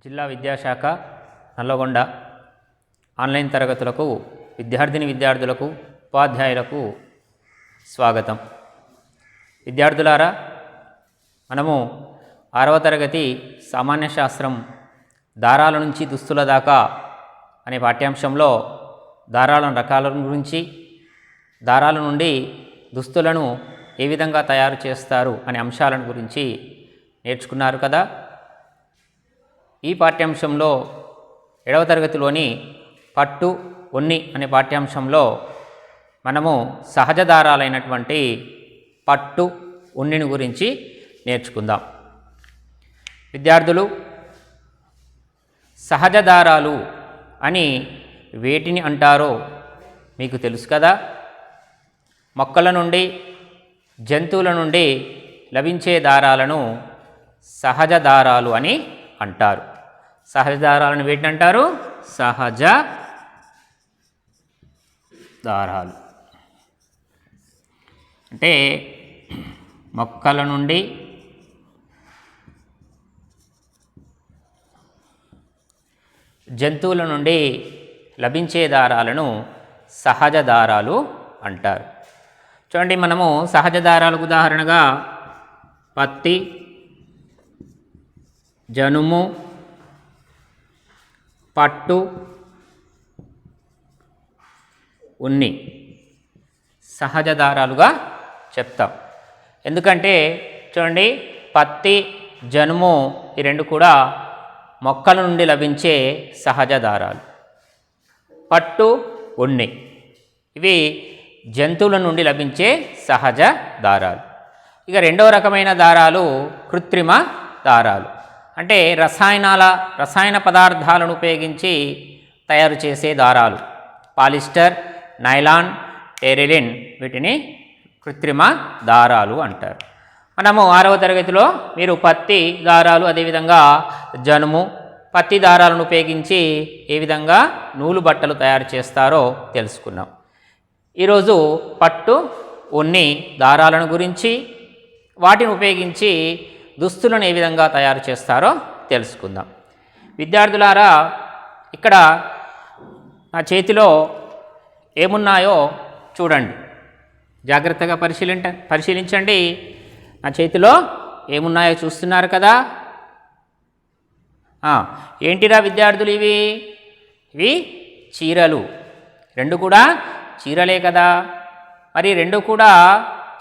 జిల్లా విద్యాశాఖ నల్లగొండ ఆన్లైన్ తరగతులకు విద్యార్థులకు ఉపాధ్యాయులకు స్వాగతం. విద్యార్థులారా, మనము 6వ తరగతి సామాన్య శాస్త్రం దారాల నుంచి దుస్తుల దాకా అనే పాఠ్యాంశంలో దారాల రకాల గురించి, దారాల నుండి దుస్తులను ఏ విధంగా తయారు చేస్తారు అనే అంశాలను గురించి నేర్చుకున్నారు కదా. ఈ పాఠ్యాంశంలో 7వ తరగతిలోని పట్టు ఉన్ని అనే పాఠ్యాంశంలో మనము సహజ దారాలైనటువంటి పట్టు ఉన్నిని గురించి నేర్చుకుందాం. విద్యార్థులు, సహజ దారాలు అని వేటిని అంటారో మీకు తెలుసు కదా. మొక్కల నుండి, జంతువుల నుండి లభించే దారాలను సహజ దారాలు అని అంటారు. సహజ దారాలను వేటిని అంటారు? సహజ దారాలు. అంటే మొక్కల నుండి, జంతువుల నుండి లభించే దారాలను సహజ దారాలు అంటారు. చూడండి, మనము సహజ దారాలకు ఉదాహరణగా పత్తి, జనుము, పట్టు, ఉన్ని సహజ దారాలుగా చెప్తాం. ఎందుకంటే చూడండి, పత్తి, జనుము ఈ రెండు కూడా మొక్కల నుండి లభించే సహజ దారాలు. పట్టు, ఉన్ని ఇవి జంతువుల నుండి లభించే సహజ దారాలు. ఇక రెండవ రకమైన దారాలు కృత్రిమ దారాలు. అంటే రసాయన పదార్థాలను ఉపయోగించి తయారు చేసే దారాలు. పాలిస్టర్, నైలాన్, టెరిలిన్ వీటిని కృత్రిమ దారాలు అంటారు. మనము 6వ తరగతిలో మీరు పత్తి దారాలు, అదేవిధంగా జనుము, పత్తి దారాలను ఉపయోగించి ఏ విధంగా నూలు బట్టలు తయారు చేస్తారో తెలుసుకున్నాం. ఈరోజు పట్టు, ఉన్ని దారాలను గురించి, వాటిని ఉపయోగించి దుస్తులను ఏ విధంగా తయారు చేస్తారో తెలుసుకుందాం. విద్యార్థులారా, ఇక్కడ నా చేతిలో ఏమున్నాయో చూడండి, జాగ్రత్తగా పరిశీలించండి. నా చేతిలో ఏమున్నాయో చూస్తున్నారు కదా. ఏంటిరా విద్యార్థులు ఇవి చీరలు. రెండు కూడా చీరలే కదా. మరి రెండు కూడా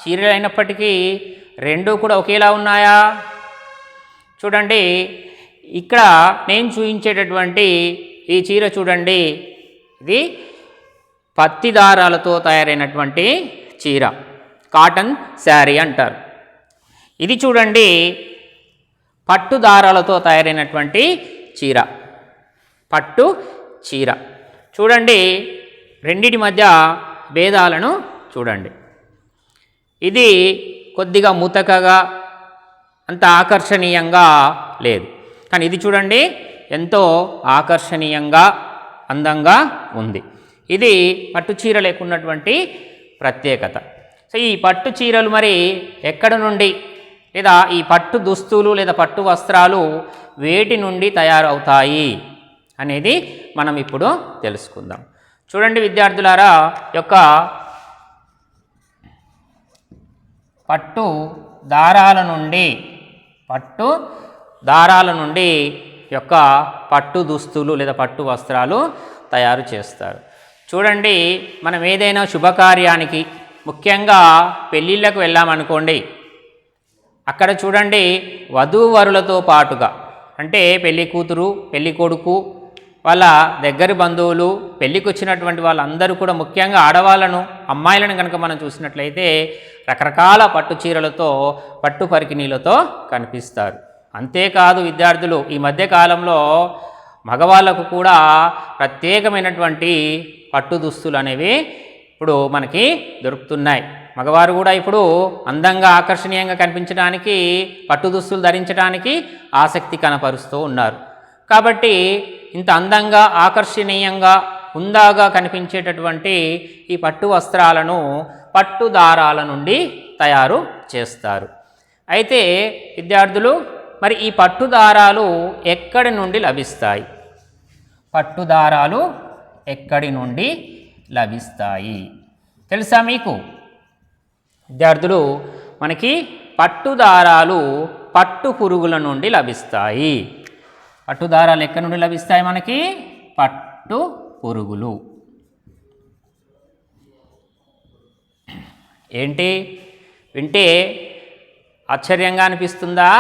చీరలు అయినప్పటికీ రెండు కూడా ఒకేలా ఉన్నాయా? చూడండి, ఇక్కడ నేను చూపించేటటువంటి ఈ చీర చూడండి, ఇది పత్తి దారాలతో తయారైనటువంటి చీర, కాటన్ శారీ అంటారు. ఇది చూడండి, పట్టు దారాలతో తయారైనటువంటి చీర, పట్టు చీర. చూడండి, రెండిటి మధ్య భేదాలను చూడండి. ఇది కొద్దిగా ముతకగా, అంత ఆకర్షణీయంగా లేదు. కానీ ఇది చూడండి, ఎంతో ఆకర్షణీయంగా, అందంగా ఉంది. ఇది పట్టు చీర లేకున్నటువంటి ప్రత్యేకత. సో ఈ పట్టు చీరలు మరి ఎక్కడ నుండి, లేదా ఈ పట్టు దుస్తులు లేదా పట్టు వస్త్రాలు వేటి నుండి తయారవుతాయి అనేది మనం ఇప్పుడు తెలుసుకుందాం. చూడండి విద్యార్థులారా, యొక్క పట్టు దారాల నుండి యొక్క పట్టు దుస్తులు లేదా పట్టు వస్త్రాలు తయారు చేస్తారు. చూడండి, మనం ఏదైనా శుభకార్యానికి, ముఖ్యంగా పెళ్ళిళ్ళకు వెళ్ళామనుకోండి, అక్కడ చూడండి వధూవరులతో పాటుగా, అంటే పెళ్లి కూతురు, పెళ్లి కొడుకు, వాళ్ళ దగ్గరి బంధువులు, పెళ్ళికి వచ్చినటువంటి వాళ్ళందరూ కూడా, ముఖ్యంగా ఆడవాళ్ళను, అమ్మాయిలను కనుక మనం చూసినట్లయితే రకరకాల పట్టు చీరలతో, పట్టు పరికిణీలతో కనిపిస్తారు. అంతేకాదు విద్యార్థులు, ఈ మధ్య కాలంలో మగవాళ్ళకు కూడా ప్రత్యేకమైనటువంటి పట్టు దుస్తులు అనేవి ఇప్పుడు మనకి దొరుకుతున్నాయి. మగవారు కూడా ఇప్పుడు అందంగా, ఆకర్షణీయంగా కనిపించడానికి పట్టు దుస్తులు ధరించడానికి ఆసక్తి కనపరుస్తూ ఉన్నారు. కాబట్టి ఇంత అందంగా, ఆకర్షణీయంగా, హుందాగా కనిపించేటటువంటి ఈ పట్టు వస్త్రాలను పట్టు దారాల నుండి తయారు చేస్తారు. అయితే విద్యార్థులు, మరి ఈ పట్టు దారాలు ఎక్కడి నుండి లభిస్తాయి? పట్టు దారాలు ఎక్కడి నుండి లభిస్తాయి తెలుసా మీకు? విద్యార్థులు, మనకి పట్టు దారాలు పట్టు పురుగుల నుండి లభిస్తాయి. పట్టు దారాలు ఎక్కడి నుండి లభిస్తాయి? మనకి పట్టు పురుగులు. ఏంటి వింటే ఆశ్చర్యంగా అనిపిస్తుందా?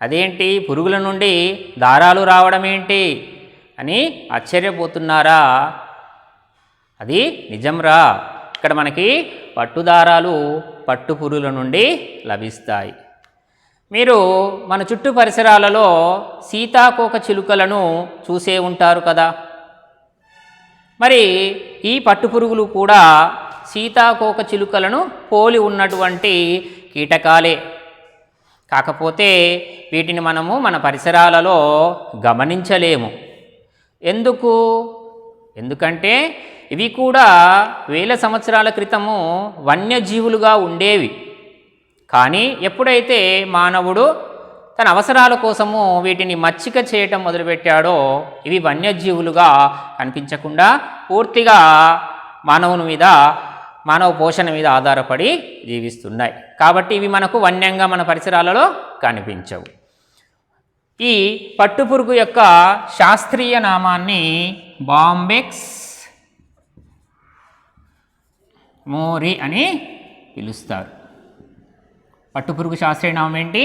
అదేంటి, పురుగుల నుండి దారాలు రావడం ఏంటి అని ఆశ్చర్యపోతున్నారా? అది నిజంరా. ఇక్కడ మనకి పట్టు దారాలు పట్టు పురుగుల నుండి లభిస్తాయి. మీరు మన చుట్టూ పరిసరాలలో సీతాకోక చిలుకలను చూసే ఉంటారు కదా. మరి ఈ పట్టు పురుగులు కూడా సీతాకోక చిలుకలను పోలి ఉన్నటువంటి కీటకాలే. కాకపోతే వీటిని మనము మన పరిసరాలలో గమనించలేము. ఎందుకంటే ఇవి కూడా వేల సంవత్సరాల క్రితము వన్యజీవులుగా ఉండేవి. కానీ ఎప్పుడైతే మానవుడు తన అవసరాల కోసము వీటిని మచ్చిక చేయటం మొదలుపెట్టాడో ఇవి వన్యజీవులుగా కనిపించకుండా పూర్తిగా మానవ పోషణ మీద ఆధారపడి జీవిస్తున్నాయి. కాబట్టి ఇవి మనకు వన్యంగా మన పరిసరాలలో కనిపించవు. ఈ పట్టుపురుగు యొక్క శాస్త్రీయ నామాన్ని బాంబెక్స్ మోరి అని పిలుస్తారు. పట్టుపురుగు శాస్త్రీయ నామం ఏంటి?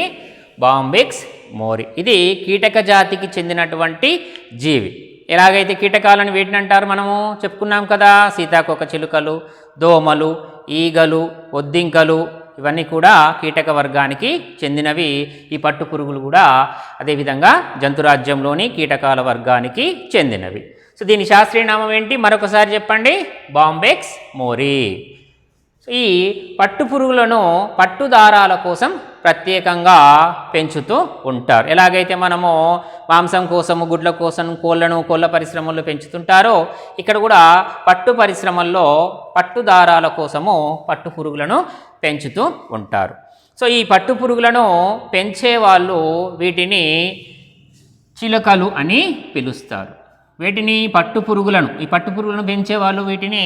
బాంబెక్స్ మోరి. ఇది కీటక జాతికి చెందినటువంటి జీవి. ఎలాగైతే కీటకాలను వేటిని అంటారు మనము చెప్పుకున్నాం కదా, సీతాకోక చిలుకలు, దోమలు, ఈగలు, ఒద్దింకలు ఇవన్నీ కూడా కీటక వర్గానికి చెందినవి. ఈ పట్టు పురుగులు కూడా అదేవిధంగా జంతురాజ్యంలోని కీటకాల వర్గానికి చెందినవి. సో దీని శాస్త్రీయ నామం ఏంటి మరొకసారి చెప్పండి? బాంబెక్స్ మోరి. ఈ పట్టు పురుగులను పట్టు దారాల కోసం ప్రత్యేకంగా పెంచుతూ ఉంటారు. ఎలాగైతే మనము మాంసం కోసము, గుడ్ల కోసం కోళ్ళ పరిశ్రమల్లో పెంచుతుంటారో ఇక్కడ కూడా పట్టు పరిశ్రమల్లో పట్టు దారాల కోసము పట్టు పురుగులను పెంచుతూ ఉంటారు. సో ఈ పట్టు పురుగులను పెంచే వాళ్ళు వీటిని చిలుకలు అని పిలుస్తారు. వీటిని పట్టు పురుగులను, ఈ పట్టు పురుగులను పెంచే వాళ్ళు వీటిని,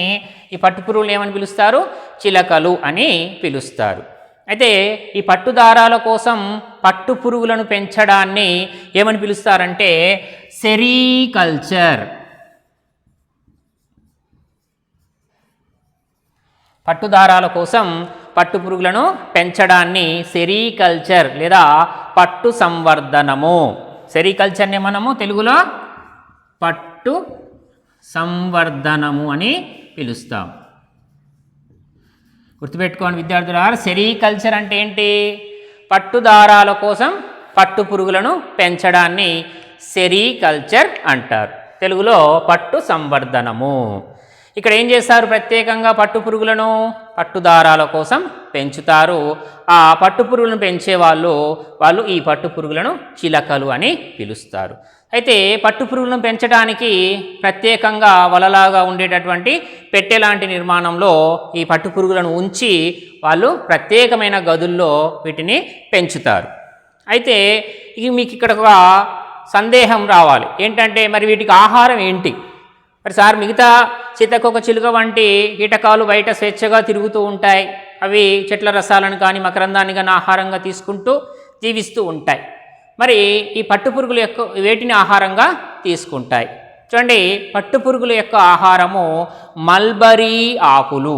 ఈ పట్టు పురుగులు ఏమని పిలుస్తారు? చిలకలు అని పిలుస్తారు. అయితే ఈ పట్టు దారాల కోసం పట్టు పురుగులను పెంచడాన్ని ఏమని పిలుస్తారంటే సెరీకల్చర్. పట్టు దారాల కోసం పట్టు పురుగులను పెంచడాన్ని సెరీకల్చర్ లేదా పట్టు సంవర్ధనము. సెరీకల్చర్ని మనము తెలుగులో పట్టు సంవర్ధనము అని పిలుస్తాం. గుర్తుపెట్టుకోండి విద్యార్థులారా, సెరీకల్చర్ అంటే ఏంటి? పట్టు దారాల కోసం పట్టు పురుగులను పెంచడాన్ని సెరీకల్చర్ అంటారు. తెలుగులో పట్టు సంవర్ధనము. ఇక్కడ ఏం చేస్తారు? ప్రత్యేకంగా పట్టు పురుగులను పట్టు దారాల కోసం పెంచుతారు. ఆ పట్టు పురుగులను పెంచే వాళ్ళు ఈ పట్టు పురుగులను చిలకలు అని పిలుస్తారు. అయితే పట్టు పురుగులను పెంచడానికి ప్రత్యేకంగా వలలాగా ఉండేటటువంటి పెట్టె లాంటి నిర్మాణంలో ఈ పట్టు పురుగులను ఉంచి వాళ్ళు ప్రత్యేకమైన గదుల్లో వీటిని పెంచుతారు. అయితే మీకు ఇక్కడ ఒక సందేహం రావాలి. ఏంటంటే మరి వీటికి ఆహారం ఏంటి? మరి సార్, మిగతా సీతాకోక చిలుక వంటి కీటకాలు బయట స్వేచ్ఛగా తిరుగుతూ ఉంటాయి. అవి చెట్ల రసాలను కానీ మకరందాన్ని కానీ ఆహారంగా తీసుకుంటూ జీవిస్తూ ఉంటాయి. మరి ఈ పట్టుపురుగుల యొక్క వేటిని ఆహారంగా తీసుకుంటాయి? చూడండి, పట్టుపురుగుల యొక్క ఆహారము మల్బరీ ఆకులు.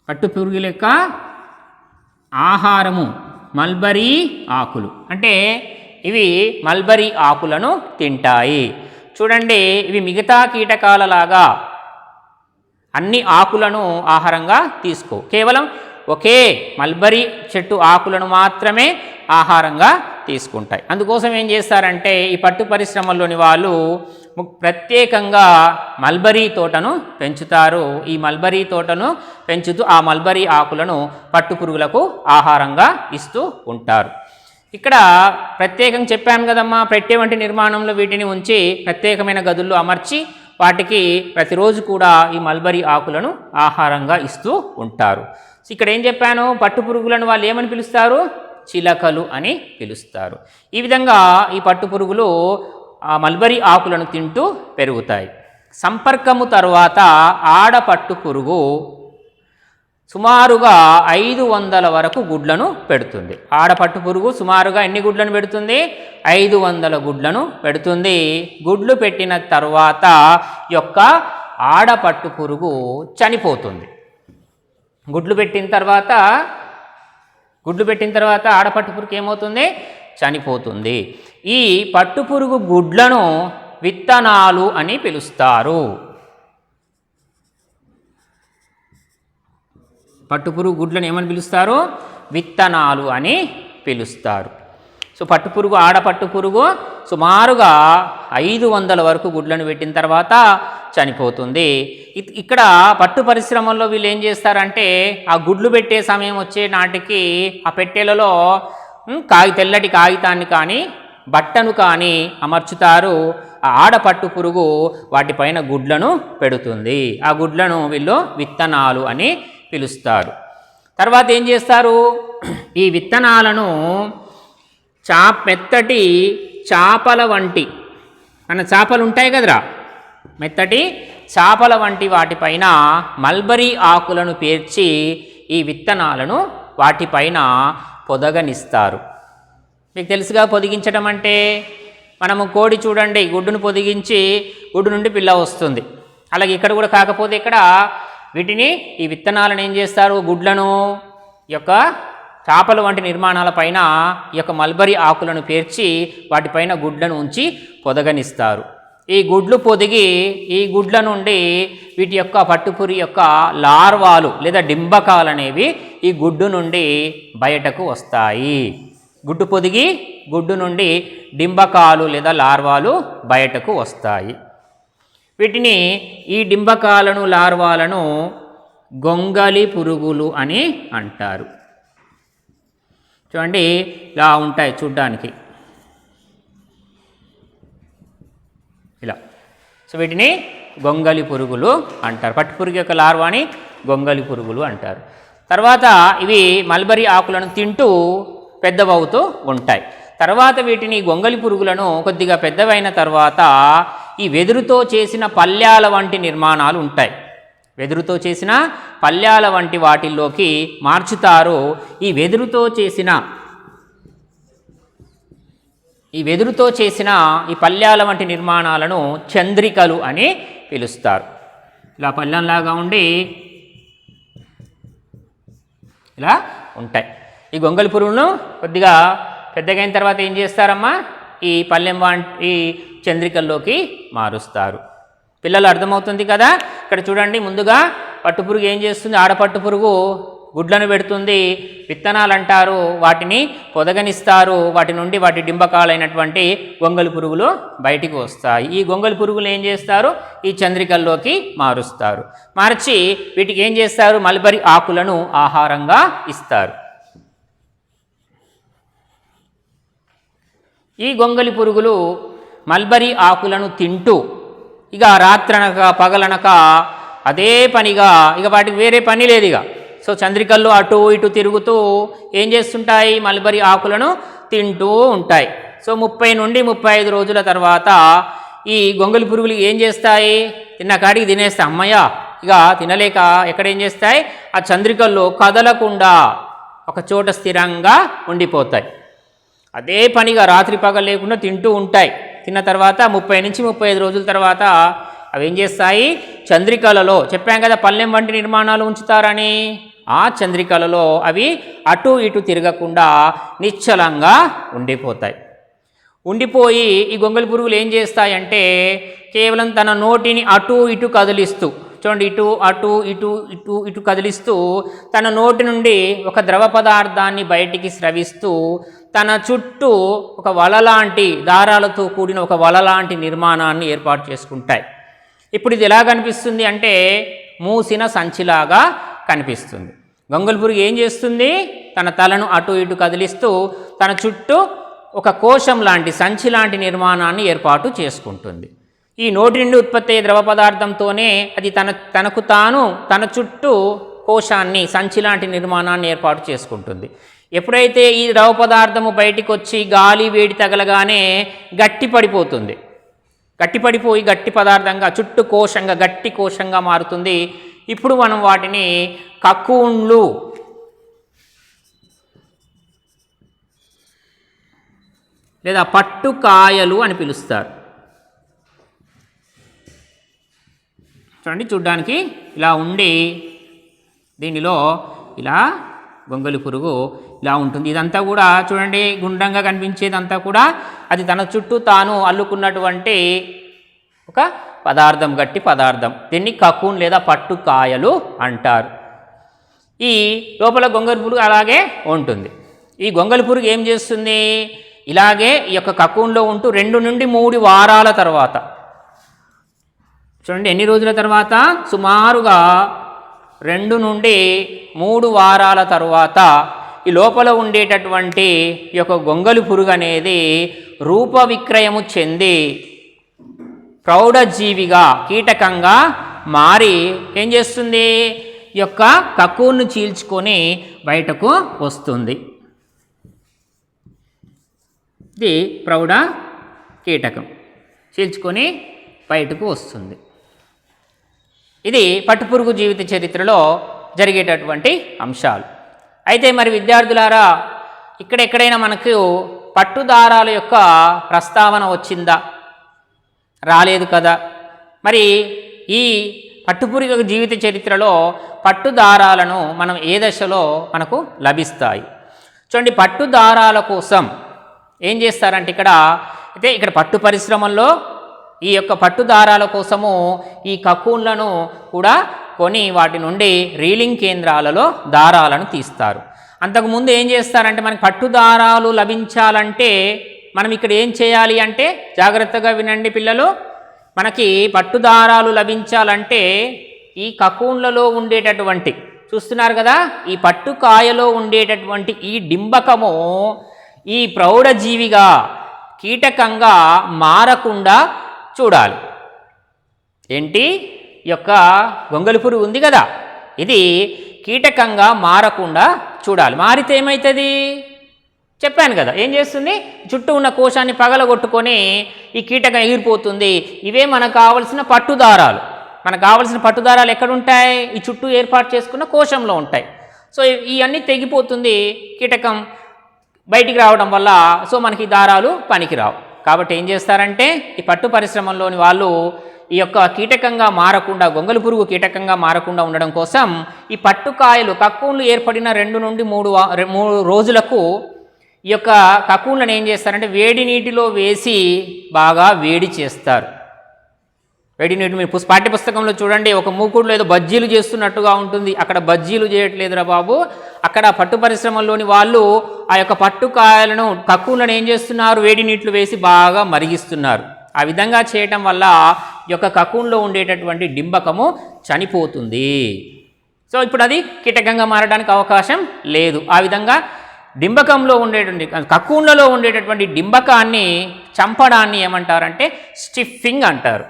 పట్టుపురుగుల యొక్క ఆహారము మల్బరీ ఆకులు. అంటే ఇవి మల్బరీ ఆకులను తింటాయి. చూడండి, ఇవి మిగతా కీటకాలలాగా అన్ని ఆకులను ఆహారంగా తీసుకో, కేవలం ఒకే మల్బరీ చెట్టు ఆకులను మాత్రమే ఆహారంగా తీసుకుంటాయి. అందుకోసం ఏం చేస్తారంటే ఈ పట్టు పరిశ్రమల్లోని వాళ్ళు ప్రత్యేకంగా మల్బరీ తోటను పెంచుతారు. ఈ మల్బరీ తోటను పెంచుతూ ఆ మల్బరీ ఆకులను పట్టుపురుగులకు ఆహారంగా ఇస్తూ ఉంటారు. ఇక్కడ ప్రత్యేకంగా చెప్పాను కదమ్మా, పెట్టే వంటి నిర్మాణంలో వీటిని ఉంచి ప్రత్యేకమైన గదుల్లో అమర్చి వాటికి ప్రతిరోజు కూడా ఈ మల్బరీ ఆకులను ఆహారంగా ఇస్తూ ఉంటారు. ఇక్కడ ఏం చెప్పాను, పట్టుపురుగులను వాళ్ళు ఏమని పిలుస్తారు, చిలకలు అని పిలుస్తారు. ఈ విధంగా ఈ పట్టుపురుగులు ఆ మల్బరీ ఆకులను తింటూ పెరుగుతాయి. సంపర్కము తర్వాత ఆడ పట్టుపురుగు సుమారుగా 500 వరకు గుడ్లను పెడుతుంది. ఆడపట్టు పురుగు సుమారుగా ఎన్ని గుడ్లను పెడుతుంది, 500 గుడ్లను పెడుతుంది. గుడ్లు పెట్టిన తర్వాత యొక్క ఆడపట్టు పురుగు చనిపోతుంది. గుడ్లు పెట్టిన తర్వాత ఆడపట్టు పురుగు ఏమవుతుంది, చనిపోతుంది. ఈ పట్టుపురుగు గుడ్లను విత్తనాలు అని పిలుస్తారు. పట్టుపురుగు గుడ్లను ఏమని పిలుస్తారు, విత్తనాలు అని పిలుస్తారు. సో పట్టుపురుగు ఆడపట్టుపురుగు సుమారుగా 500 వరకు గుడ్లను పెట్టిన తర్వాత చనిపోతుంది. ఇక్కడ పట్టు పరిశ్రమల్లో వీళ్ళు ఏం చేస్తారంటే ఆ గుడ్లు పెట్టే సమయం వచ్చే నాటికి ఆ పెట్టెలలో తెల్లటి కాగితాన్ని కానీ బట్టను కానీ అమర్చుతారు. ఆ ఆడపట్టు పురుగు వాటిపైన గుడ్లను పెడుతుంది. ఆ గుడ్లను వీళ్ళు విత్తనాలు అని పిలుస్తారు. తర్వాత ఏం చేస్తారు, ఈ విత్తనాలను మెత్తటి చాపల వంటి మన చాపలు ఉంటాయి కదరా, మెత్తటి చాపల వంటి వాటిపైన మల్బరీ ఆకులను పేర్చి ఈ విత్తనాలను వాటిపైన పొదగనిస్తారు. మీకు తెలుసుగా పొదిగించడం అంటే, మనము కోడి చూడండి గుడ్డును పొదిగించి గుడ్డు నుండి పిల్ల వస్తుంది. అలాగే ఇక్కడ కూడా కాకపోతే ఇక్కడ వీటిని ఈ విత్తనాలను ఏం చేస్తారు, గుడ్లను యొక్క చేపల వంటి నిర్మాణాలపైన ఈ యొక్క మల్బరీ ఆకులను పేర్చి వాటిపైన గుడ్లను ఉంచి పొదగనిస్తారు. ఈ గుడ్లు పొదిగి ఈ గుడ్ల నుండి వీటి యొక్క పట్టుపురి యొక్క లార్వాలు లేదా డింబకాలు అనేవి ఈ గుడ్డు నుండి బయటకు వస్తాయి. గుడ్డు పొదిగి గుడ్డు నుండి డింబకాలు లేదా లార్వాలు బయటకు వస్తాయి. వీటిని ఈ డింబకాలను లార్వాలను గొంగలి పురుగులు అని అంటారు. చూడండి ఇలా ఉంటాయి చూడ్డానికి ఇలా. సో వీటిని గొంగలి పురుగులు అంటారు. పట్టుపురుగు యొక్క లార్వాని గొంగలి పురుగులు అంటారు. తర్వాత ఇవి మల్బరీ ఆకులను తింటూ పెద్దవవుతూ ఉంటాయి. తర్వాత వీటిని గొంగలి పురుగులను కొద్దిగా పెద్దవైన తర్వాత ఈ వెదురుతో చేసిన పల్యాల వంటి నిర్మాణాలు ఉంటాయి. వెదురుతో చేసిన పల్యాల వంటి వాటిల్లోకి మార్చుతారు. ఈ వెదురుతో చేసిన ఈ పల్యాల వంటి నిర్మాణాలను చంద్రికలు అని పిలుస్తారు. ఇలా పల్లంలాగా ఉండి ఇలా ఉంటాయి. ఈ గొంగలి పురుగులను కొద్దిగా పెద్దగైన తర్వాత ఏం చేస్తారమ్మా, ఈ పల్లెం వంటి చంద్రికల్లోకి మారుస్తారు. పిల్లలు అర్థమవుతుంది కదా. ఇక్కడ చూడండి, ముందుగా పట్టుపురుగు ఏం చేస్తుంది, ఆడపట్టుపురుగు గుడ్లను పెడుతుంది, విత్తనాలు అంటారు, వాటిని పొదగనిస్తారు. వాటి నుండి వాటి డింబకాలైనటువంటి గొంగలి పురుగులు బయటికి వస్తాయి. ఈ గొంగలి పురుగులు ఏం చేస్తారు, ఈ చంద్రికల్లోకి మారుస్తారు. మార్చి వీటికి ఏం చేస్తారు, మల్బరీ ఆకులను ఆహారంగా ఇస్తారు. ఈ గొంగలి పురుగులు మల్బరీ ఆకులను తింటూ ఇక రాత్రనక పగలనక అదే పనిగా, ఇక వాటికి వేరే పని లేదు ఇక. సో చంద్రికల్లో అటు ఇటు తిరుగుతూ ఏం చేస్తుంటాయి, మల్బరీ ఆకులను తింటూ ఉంటాయి. సో 30 నుండి 35 రోజుల తర్వాత ఈ గొంగలి పురుగులు ఏం చేస్తాయి, తిన్న కాడికి తినేస్తాయి. అమ్మయ్య ఇక తినలేక ఎక్కడేం చేస్తాయి, ఆ చంద్రికల్లో కదలకుండా ఒక చోట స్థిరంగా ఉండిపోతాయి. అదే పనిగా రాత్రి పగలు లేకుండా తింటూ ఉంటాయి. తిన్న తర్వాత 30 నుంచి 35 రోజుల తర్వాత అవి ఏం చేస్తాయి, చంద్రికలలో చెప్పాం కదా పల్లెం వంటి నిర్మాణాలు ఉంచుతారని, ఆ చంద్రికలలో అవి అటు ఇటు తిరగకుండా నిశ్చలంగా ఉండిపోతాయి. ఉండిపోయి ఈ గొంగలి పురుగులు ఏం చేస్తాయంటే కేవలం తన నోటిని అటు ఇటు కదిలిస్తూ, చూడండి ఇటు అటు ఇటు ఇటు ఇటు కదిలిస్తూ తన నోటి నుండి ఒక ద్రవ పదార్థాన్ని బయటికి స్రవిస్తూ తన చుట్టూ ఒక వలలాంటి దారాలతో కూడిన ఒక వలలాంటి నిర్మాణాన్ని ఏర్పాటు చేసుకుంటాయి. ఇప్పుడు ఇది ఎలా కనిపిస్తుంది అంటే మూసిన సంచిలాగా కనిపిస్తుంది. గొంగలి పురుగు ఏం చేస్తుంది, తన తలను అటు ఇటు కదిలిస్తూ తన చుట్టూ ఒక కోశం లాంటి సంచి లాంటి నిర్మాణాన్ని ఏర్పాటు చేసుకుంటుంది. ఈ నోటి నుండి ఉత్పత్తి అయ్యే ద్రవ పదార్థంతోనే అది తనకు తాను తన చుట్టూ కోశాన్ని సంచి లాంటి నిర్మాణాన్ని ఏర్పాటు చేసుకుంటుంది. ఎప్పుడైతే ఈ ద్రవ పదార్థము బయటికి వచ్చి గాలి వేడి తగలగానే గట్టి పడిపోతుంది. గట్టి పడిపోయి గట్టి పదార్థంగా చుట్టూ కోశంగా గట్టి కోశంగా మారుతుంది. ఇప్పుడు మనం వాటిని కకూన్లు లేదా పట్టుకాయలు అని పిలుస్తారు. చూడండి, చూడ్డానికి ఇలా ఉండి దీనిలో ఇలా గొంగళి పురుగు ఇలా ఉంటుంది. ఇదంతా కూడా చూడండి గుండ్రంగా కనిపించేదంతా కూడా అది తన చుట్టూ తాను అల్లుకున్నటువంటి ఒక పదార్థం, గట్టి పదార్థం. దీన్ని కకూన్ లేదా పట్టుకాయలు అంటారు. ఈ లోపల గొంగళి పురుగు అలాగే ఉంటుంది. ఈ గొంగళి పురుగు ఏం చేస్తుంది? ఇలాగే ఈ యొక్క కకూన్లో ఉంటూ 2 నుండి 3 వారాల తర్వాత, చూడండి ఎన్ని రోజుల తర్వాత, సుమారుగా 2 నుండి 3 వారాల తర్వాత ఈ లోపల ఉండేటటువంటి ఈ యొక్క గొంగళి పురుగు అనేది రూప విక్రయము చెంది ప్రౌఢజీవిగా కీటకంగా మారి ఏం చేస్తుంది? ఈ యొక్క కకూన్ను చీల్చుకొని బయటకు వస్తుంది. ఇది ప్రౌఢ కీటకం చీల్చుకొని బయటకు వస్తుంది. ఇది పట్టుపురుగు జీవిత చరిత్రలో జరిగేటటువంటి అంశాలు. అయితే మరి విద్యార్థులారా, ఇక్కడెక్కడైనా మనకు పట్టుదారాల యొక్క ప్రస్తావన వచ్చిందా? రాలేదు కదా. మరి ఈ పట్టుపురుగు జీవిత చరిత్రలో పట్టుదారాలను మనం ఏ దశలో మనకు లభిస్తాయి? చూడండి, పట్టుదారాల కోసం ఏం చేస్తారంటే ఇక్కడ పట్టు పరిశ్రమల్లో ఈ యొక్క పట్టుదారాల కోసము ఈ కకూన్లను కూడా కొని వాటి నుండి రీలింగ్ కేంద్రాలలో దారాలను తీస్తారు. అంతకుముందు ఏం చేస్తారంటే మనకి పట్టుదారాలు లభించాలంటే మనం ఇక్కడ ఏం చేయాలి అంటే, జాగ్రత్తగా వినండి పిల్లలు, మనకి పట్టుదారాలు లభించాలంటే ఈ కకూన్లలో ఉండేటటువంటి, చూస్తున్నారు కదా, ఈ పట్టుకాయలో ఉండేటటువంటి ఈ డింబకము ఈ ప్రౌఢజీవిగా కీటకంగా మారకుండా చూడాలి. ఏంటి? ఈ యొక్క గొంగళి పురుగు ఉంది కదా, ఇది కీటకంగా మారకుండా చూడాలి. మారితే ఏమవుతుంది చెప్పాను కదా, ఏం చేస్తుంది? చుట్టూ ఉన్న కోశాన్ని పగలగొట్టుకొని ఈ కీటకం ఎగిరిపోతుంది. ఇవే మనకు కావలసిన పట్టుదారాలు. మనకు కావలసిన పట్టుదారాలు ఎక్కడుంటాయి? ఈ చుట్టూ ఏర్పాటు చేసుకున్న కోశంలో ఉంటాయి. సో ఇవన్నీ తెగిపోతుంది కీటకం బయటికి రావడం వల్ల. సో మనకి దారాలు పనికిరావు. కాబట్టి ఏం చేస్తారంటే ఈ పట్టు పరిశ్రమలోని వాళ్ళు ఈ యొక్క కీటకంగా మారకుండా, గొంగళి పురుగు కీటకంగా మారకుండా ఉండడం కోసం ఈ పట్టుకాయలు కకూన్లు ఏర్పడిన 2 నుండి 3 రోజులకు ఈ యొక్క కకూన్లను ఏం చేస్తారంటే వేడి నీటిలో వేసి బాగా వేడి చేస్తారు. వేడి నీటి మీరు పాఠ్యపుస్తకంలో చూడండి, ఒక మూకుడులో ఏదో బజ్జీలు చేస్తున్నట్టుగా ఉంటుంది. అక్కడ బజ్జీలు చేయట్లేదురా బాబు, అక్కడ పట్టు పరిశ్రమల్లోని వాళ్ళు ఆ యొక్క పట్టుకాయలను కకూన్లను ఏం చేస్తున్నారు? వేడి నీటిలో వేసి బాగా మరిగిస్తున్నారు. ఆ విధంగా చేయటం వల్ల ఈ యొక్క కకూన్లో ఉండేటటువంటి డింబకము చనిపోతుంది. సో ఇప్పుడు అది కీటకంగా మారడానికి అవకాశం లేదు. ఆ విధంగా డింబకంలో ఉండేటువంటి కకూన్లలో ఉండేటటువంటి డింబకాన్ని చంపడాన్ని ఏమంటారంటే స్టిఫింగ్ అంటారు.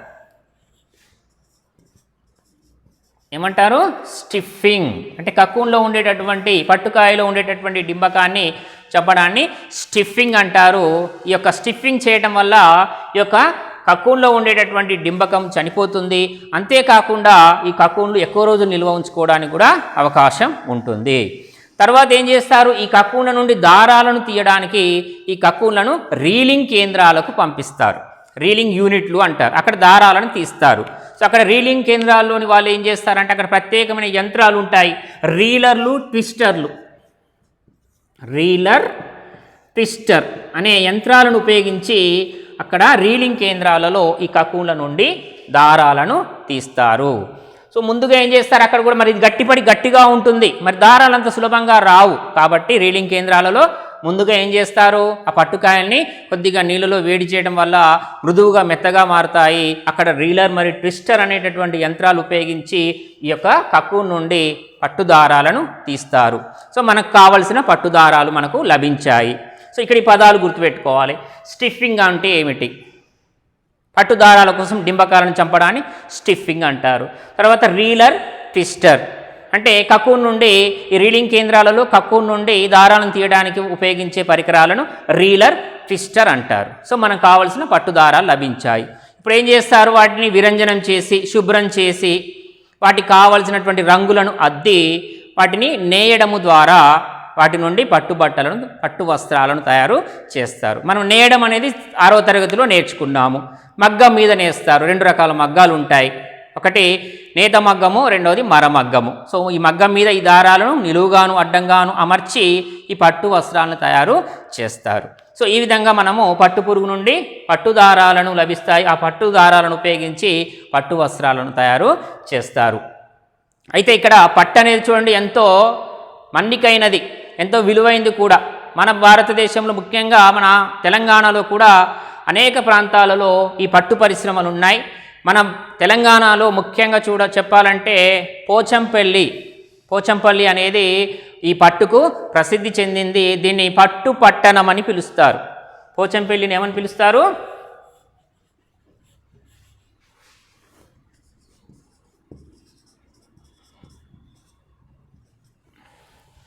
ఏమంటారు? స్టిఫింగ్. అంటే కకూన్లో ఉండేటటువంటి పట్టుకాయలో ఉండేటటువంటి డింబకాన్ని చంపడాన్ని స్టిఫింగ్ అంటారు. ఈ యొక్క స్టిఫింగ్ చేయటం వల్ల ఈ యొక్క కకూన్లో ఉండేటటువంటి డింబకం చనిపోతుంది. అంతేకాకుండా ఈ కకూన్లు ఎక్కువ రోజులు నిల్వ ఉంచుకోవడానికి కూడా అవకాశం ఉంటుంది. తర్వాత ఏం చేస్తారు? ఈ కకూన్ల నుండి దారాలను తీయడానికి ఈ కకూన్లను రీలింగ్ కేంద్రాలకు పంపిస్తారు. రీలింగ్ యూనిట్లు అంటారు. అక్కడ దారాలను తీస్తారు. సో అక్కడ రీలింగ్ కేంద్రాల్లోని వాళ్ళు ఏం చేస్తారంటే అక్కడ ప్రత్యేకమైన యంత్రాలు ఉంటాయి. రీలర్లు, ట్విస్టర్లు. రీలర్, ట్విస్టర్ అనే యంత్రాలను ఉపయోగించి అక్కడ రీలింగ్ కేంద్రాలలో ఈ కకూన్ల నుండి దారాలను తీస్తారు. సో ముందుగా ఏం చేస్తారు? అక్కడ కూడా మరి ఇది గట్టిగా ఉంటుంది, మరి దారాలు అంత సులభంగా రావు. కాబట్టి రీలింగ్ కేంద్రాలలో ముందుగా ఏం చేస్తారు? ఆ పట్టుకాయల్ని కొద్దిగా నీళ్ళలో వేడి చేయడం వల్ల మృదువుగా మెత్తగా మారుతాయి. అక్కడ రీలర్ మరియు ట్విస్టర్ అనేటటువంటి యంత్రాలు ఉపయోగించి ఈ యొక్క కకూన్ నుండి పట్టుదారాలను తీస్తారు. సో మనకు కావలసిన పట్టుదారాలు మనకు లభించాయి. సో ఇక్కడ ఈ పదాలు గుర్తుపెట్టుకోవాలి. స్టిఫింగ్ అంటే ఏమిటి? పట్టు దారాల కోసం డింబకాలను చంపడాన్ని స్టిఫింగ్ అంటారు. తర్వాత రీలర్, ట్విస్టర్ అంటే కకూన్ నుండి ఈ రీలింగ్ కేంద్రాలలో కకూన్ నుండి దారాలను తీయడానికి ఉపయోగించే పరికరాలను రీలర్, ట్విస్టర్ అంటారు. సో మనకు కావాల్సిన పట్టు దారాలు లభించాయి. ఇప్పుడు ఏం చేస్తారు, వాటిని విరంజనం చేసి శుభ్రం చేసి వాటికి కావలసినటువంటి రంగులను అద్ది వాటిని నేయడము ద్వారా వాటి నుండి పట్టుబట్టలను, పట్టు వస్త్రాలను తయారు చేస్తారు. మనం నేయడం అనేది 6వ తరగతిలో నేర్చుకున్నాము. మగ్గం మీద నేస్తారు. 2 రకాల మగ్గాలు ఉంటాయి. ఒకటి నేత మగ్గము, రెండవది మరమగ్గము. సో ఈ మగ్గం మీద ఈ దారాలను నిలువుగాను అడ్డంగాను అమర్చి ఈ పట్టు వస్త్రాలను తయారు చేస్తారు. సో ఈ విధంగా మనము పట్టు పురుగు నుండి పట్టు దారాలను లభిస్తాయి. ఆ పట్టు దారాలను ఉపయోగించి పట్టు వస్త్రాలను తయారు చేస్తారు. అయితే ఇక్కడ పట్టు అనేది చూడండి ఎంతో మన్నికైనది, ఎంతో విలువైంది కూడా. మన భారతదేశంలో ముఖ్యంగా మన తెలంగాణలో కూడా అనేక ప్రాంతాలలో ఈ పట్టు పరిశ్రమలు ఉన్నాయి. మన తెలంగాణలో ముఖ్యంగా చెప్పాలంటే పోచంపల్లి అనేది ఈ పట్టుకు ప్రసిద్ధి చెందింది. దీన్ని పట్టు పట్టణం అని పిలుస్తారు. పోచంపల్లిని ఏమని పిలుస్తారు?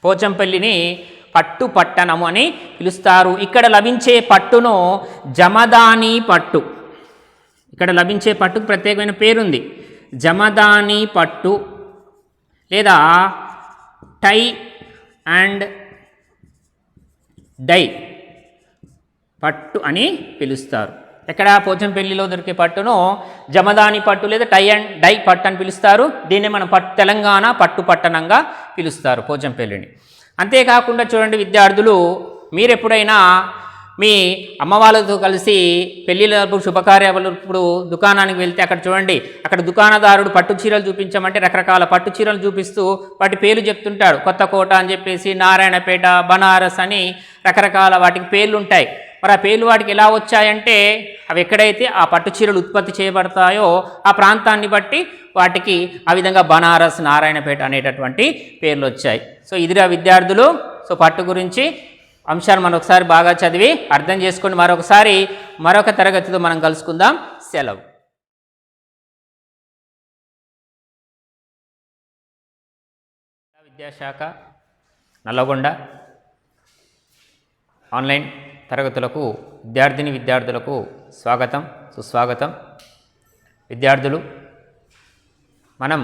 పోచంపల్లిని పట్టు పట్టణము అని పిలుస్తారు. ఇక్కడ లభించే పట్టును జమదాని పట్టు, ఇక్కడ లభించే పట్టుకు ప్రత్యేకమైన పేరుంది. జమదాని పట్టు లేదా టై అండ్ డై పట్టు అని పిలుస్తారు. ఎక్కడ పోచంపల్లిలో దొరికే పట్టును జమదాని పట్టు లేదా టై అండ్ డై పట్టు అని పిలుస్తారు. దీన్నే మన తెలంగాణ పట్టు పట్టణంగా పిలుస్తారు పోచంపల్లిని. అంతేకాకుండా చూడండి విద్యార్థులు, మీరు ఎప్పుడైనా మీ అమ్మ వాళ్ళతో కలిసి పెళ్ళిళ్ళప్పుడు శుభకార్యాలప్పుడు దుకాణానికి వెళ్తే అక్కడ చూడండి, అక్కడ దుకాణదారుడు పట్టు చీరలు చూపించమంటే రకరకాల పట్టు చీరలు చూపిస్తూ వాటి పేర్లు చెప్తుంటాడు. కొత్తకోట అని చెప్పేసి, నారాయణపేట, బనారస్ అని రకరకాల వాటికి పేర్లు ఉంటాయి. మరి ఆ పేర్లు వాటికి ఎలా వచ్చాయంటే అవి ఎక్కడైతే ఆ పట్టు చీరలు ఉత్పత్తి చేయబడతాయో ఆ ప్రాంతాన్ని బట్టి వాటికి ఆ విధంగా బనారస్, నారాయణపేట అనేటటువంటి పేర్లు వచ్చాయి. సో ఇదిరా విద్యార్థులు, సో పట్టు గురించి అంశాలు మనం ఒకసారి బాగా చదివి అర్థం చేసుకొని మరొక తరగతితో మనం కలుసుకుందాం. సెలవు. విద్యాశాఖ నల్లగొండ ఆన్లైన్ తరగతులకు విద్యార్థులకు స్వాగతం, సుస్వాగతం. విద్యార్థులు, మనం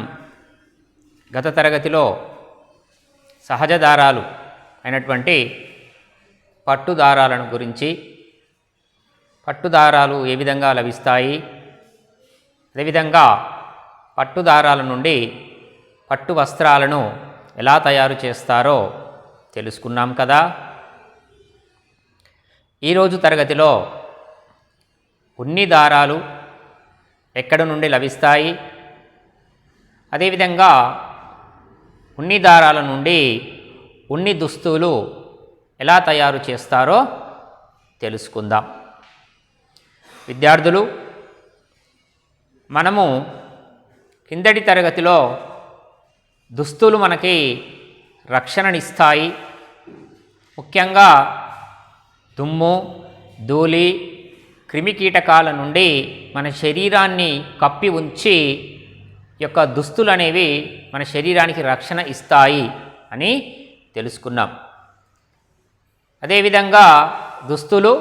గత తరగతిలో సహజ దారాలు అయినటువంటి పట్టు దారాలను గురించి, పట్టు దారాలు ఏ విధంగా లభిస్తాయి, అదేవిధంగా పట్టు దారాల నుండి పట్టు వస్త్రాలను ఎలా తయారు చేస్తారో తెలుసుకున్నాం కదా. ఈరోజు తరగతిలో ఉన్ని దారాలు ఎక్కడ నుండి లభిస్తాయి, అదేవిధంగా ఉన్ని దారాల నుండి ఉన్ని దుస్తులు ఎలా తయారు చేస్తారో తెలుసుకుందాం. విద్యార్థులు, మనము కిందటి తరగతిలో దుస్తులు మనకి రక్షణనిస్తాయి. ముఖ్యంగా దుమ్ము, ధూళి, క్రిమికీటకాల నుండి మన శరీరాన్ని కప్పి ఉంచి యొక్క దుస్తులు అనేవి మన శరీరానికి రక్షణ ఇస్తాయి అని తెలుసుకున్నాం. అదేవిధంగా దుస్తులు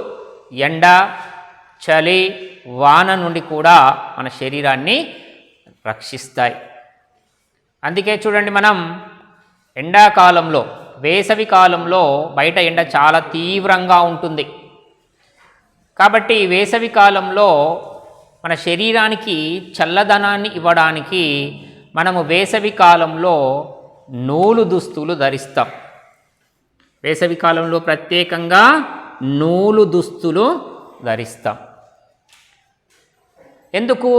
ఎండ, చలి, వాన నుండి కూడా మన శరీరాన్ని రక్షిస్తాయి. అందుకే చూడండి, మనం ఎండాకాలంలో, వేసవి కాలంలో బయట ఎండ చాలా తీవ్రంగా ఉంటుంది. కాబట్టి వేసవి కాలంలో మన శరీరానికి చల్లదనాన్ని ఇవ్వడానికి మనము వేసవి కాలంలో నూలు దుస్తులు ధరిస్తాం. వేసవి కాలంలో ప్రత్యేకంగా నూలు దుస్తులు ధరిస్తాం. ఎందుకు?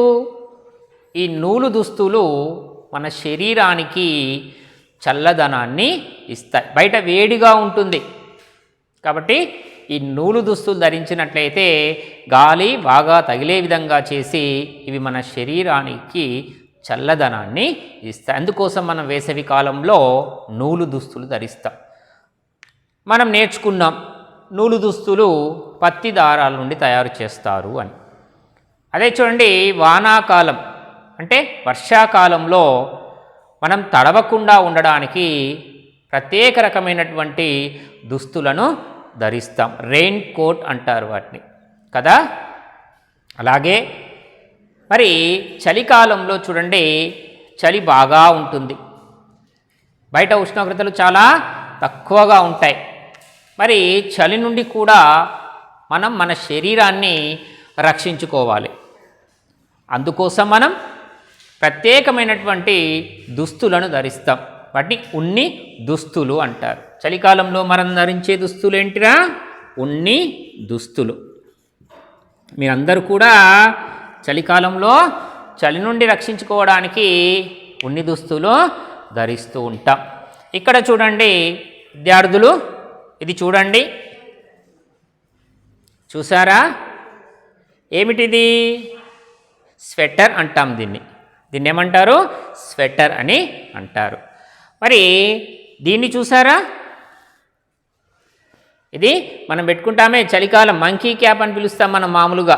ఈ నూలు దుస్తులు మన శరీరానికి చల్లదనాన్ని ఇస్తాయి. బయట వేడిగా ఉంటుంది కాబట్టి ఈ నూలు దుస్తులు ధరించినట్లయితే గాలి బాగా తగిలే విధంగా చేసి ఇవి మన శరీరానికి చల్లదనాన్ని ఇస్తాయి. అందుకోసం మనం వేసవి కాలంలో నూలు దుస్తులు ధరిస్తాం. మనం నేర్చుకున్నాం నూలు దుస్తులు పత్తి దారాల నుండి తయారు చేస్తారు అని. అదే చూడండి వానాకాలం అంటే వర్షాకాలంలో మనం తడవకుండా ఉండడానికి ప్రత్యేక రకమైనటువంటి దుస్తులను ధరిస్తాం. రెయిన్ కోట్ అంటారు వాటిని కదా. అలాగే మరి చలికాలంలో చూడండి చలి బాగా ఉంటుంది, బయట ఉష్ణోగ్రతలు చాలా తక్కువగా ఉంటాయి. మరి చలి నుండి కూడా మనం మన శరీరాన్ని రక్షించుకోవాలి. అందుకోసం మనం ప్రత్యేకమైనటువంటి దుస్తులను ధరిస్తాం. వాటిని ఉన్ని దుస్తులు అంటారు. చలికాలంలో మనం ధరించే దుస్తులు ఏంటిరా? ఉన్ని దుస్తులు. మీరందరూ కూడా చలికాలంలో చలి నుండి రక్షించుకోవడానికి ఉన్ని దుస్తులు ధరిస్తూ ఉంటాం. ఇక్కడ చూడండి విద్యార్థులు, ఇది చూడండి, చూసారా? ఏమిటిది? స్వెటర్ అంటాం దీన్ని. దీన్ని ఏమంటారు? స్వెటర్ అని అంటారు. మరి దీన్ని చూసారా? ఇది మనం పెట్టుకుంటామే చలికాలం మంకీ క్యాప్ అని పిలుస్తాం మనం. మామూలుగా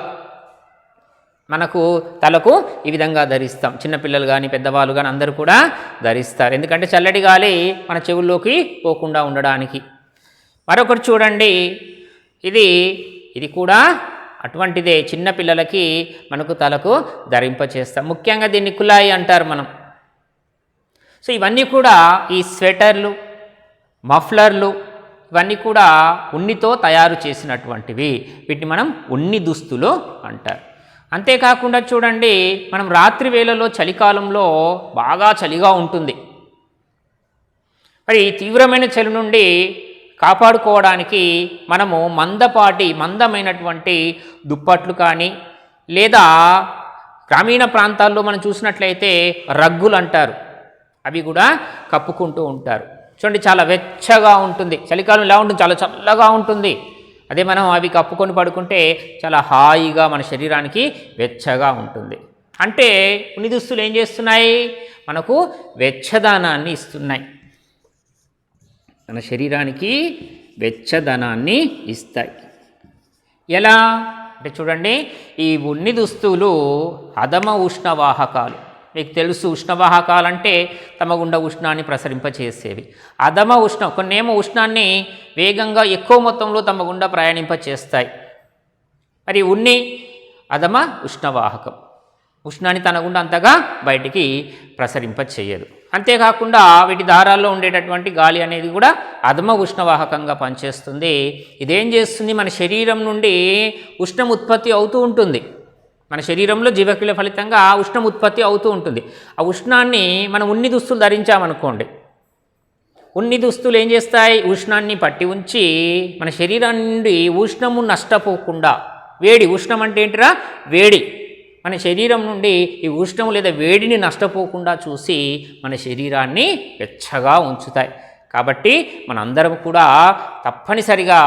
మనకు తలకు ఈ విధంగా ధరిస్తాం. చిన్నపిల్లలు కానీ పెద్దవాళ్ళు కానీ అందరూ కూడా ధరిస్తారు. ఎందుకంటే చల్లటి గాలి మన చెవుల్లోకి పోకుండా ఉండడానికి. మరొకటి చూడండి, ఇది కూడా అటువంటిదే. చిన్నపిల్లలకి మనకు తలకు ధరింపచేస్తాం. ముఖ్యంగా దీన్ని కులాయి అంటారు మనం. సో ఇవన్నీ కూడా ఈ స్వెటర్లు, మఫ్లర్లు ఇవన్నీ కూడా ఉన్నితో తయారు చేసినటువంటివి. వీటిని మనం ఉన్ని దుస్తులు అంటారు. అంతేకాకుండా చూడండి, మనం రాత్రి వేళలో చలికాలంలో బాగా చలిగా ఉంటుంది. మరి తీవ్రమైన చలి నుండి కాపాడుకోవడానికి మనము మందమైనటువంటి దుప్పట్లు కానీ, లేదా గ్రామీణ ప్రాంతాల్లో మనం చూసినట్లయితే రగ్గులు అంటారు, అవి కూడా కప్పుకుంటూ ఉంటారు. చూడండి చాలా వెచ్చగా ఉంటుంది. చలికాలం ఎలా ఉంటుంది? చాలా చల్లగా ఉంటుంది. అదే మనం అవి కప్పుకొని పడుకుంటే చాలా హాయిగా మన శరీరానికి వెచ్చగా ఉంటుంది. అంటే ఉన్ని దుస్తులు ఏం చేస్తున్నాయి? మనకు వెచ్చదనాన్ని ఇస్తున్నాయి, మన శరీరానికి వెచ్చదనాన్ని ఇస్తాయి. ఎలా అంటే చూడండి, ఈ ఉన్ని దుస్తులు అధమ ఉష్ణవాహకాలు. మీకు తెలుసు, ఉష్ణవాహకాలు అంటే తమ గుండా ఉష్ణాన్ని ప్రసరింపచేసేవి. అధమ ఉష్ణం, కొన్నేమో ఉష్ణాన్ని వేగంగా ఎక్కువ మొత్తంలో తమ గుండా ప్రయాణింపచేస్తాయి. మరి ఉన్ని అధమ ఉష్ణవాహకం, ఉష్ణాన్ని తన గుండా అంతగా బయటికి ప్రసరింపచేయదు. అంతేకాకుండా వీటి దారాల్లో ఉండేటటువంటి గాలి అనేది కూడా అధమ ఉష్ణవాహకంగా పనిచేస్తుంది. ఇదేం చేస్తుంది? మన శరీరం నుండి ఉష్ణం ఉత్పత్తి అవుతూ ఉంటుంది. మన శరీరంలో జీవక్రియ ఫలితంగా ఉష్ణం ఉత్పత్తి అవుతూ ఉంటుంది. ఆ ఉష్ణాన్ని మనం ఉన్ని దుస్తులు ధరించామనుకోండి, ఉన్ని దుస్తులు ఏం చేస్తాయి? ఉష్ణాన్ని పట్టి ఉంచి మన శరీరం నుండి ఉష్ణము నష్టపోకుండా, ఉష్ణం అంటే ఏంటిరా? వేడి. మన శరీరం నుండి ఈ ఉష్ణము లేదా వేడిని నష్టపోకుండా చూసి మన శరీరాన్ని వెచ్చగా ఉంచుతాయి. కాబట్టి మనందరం కూడా తప్పనిసరిగా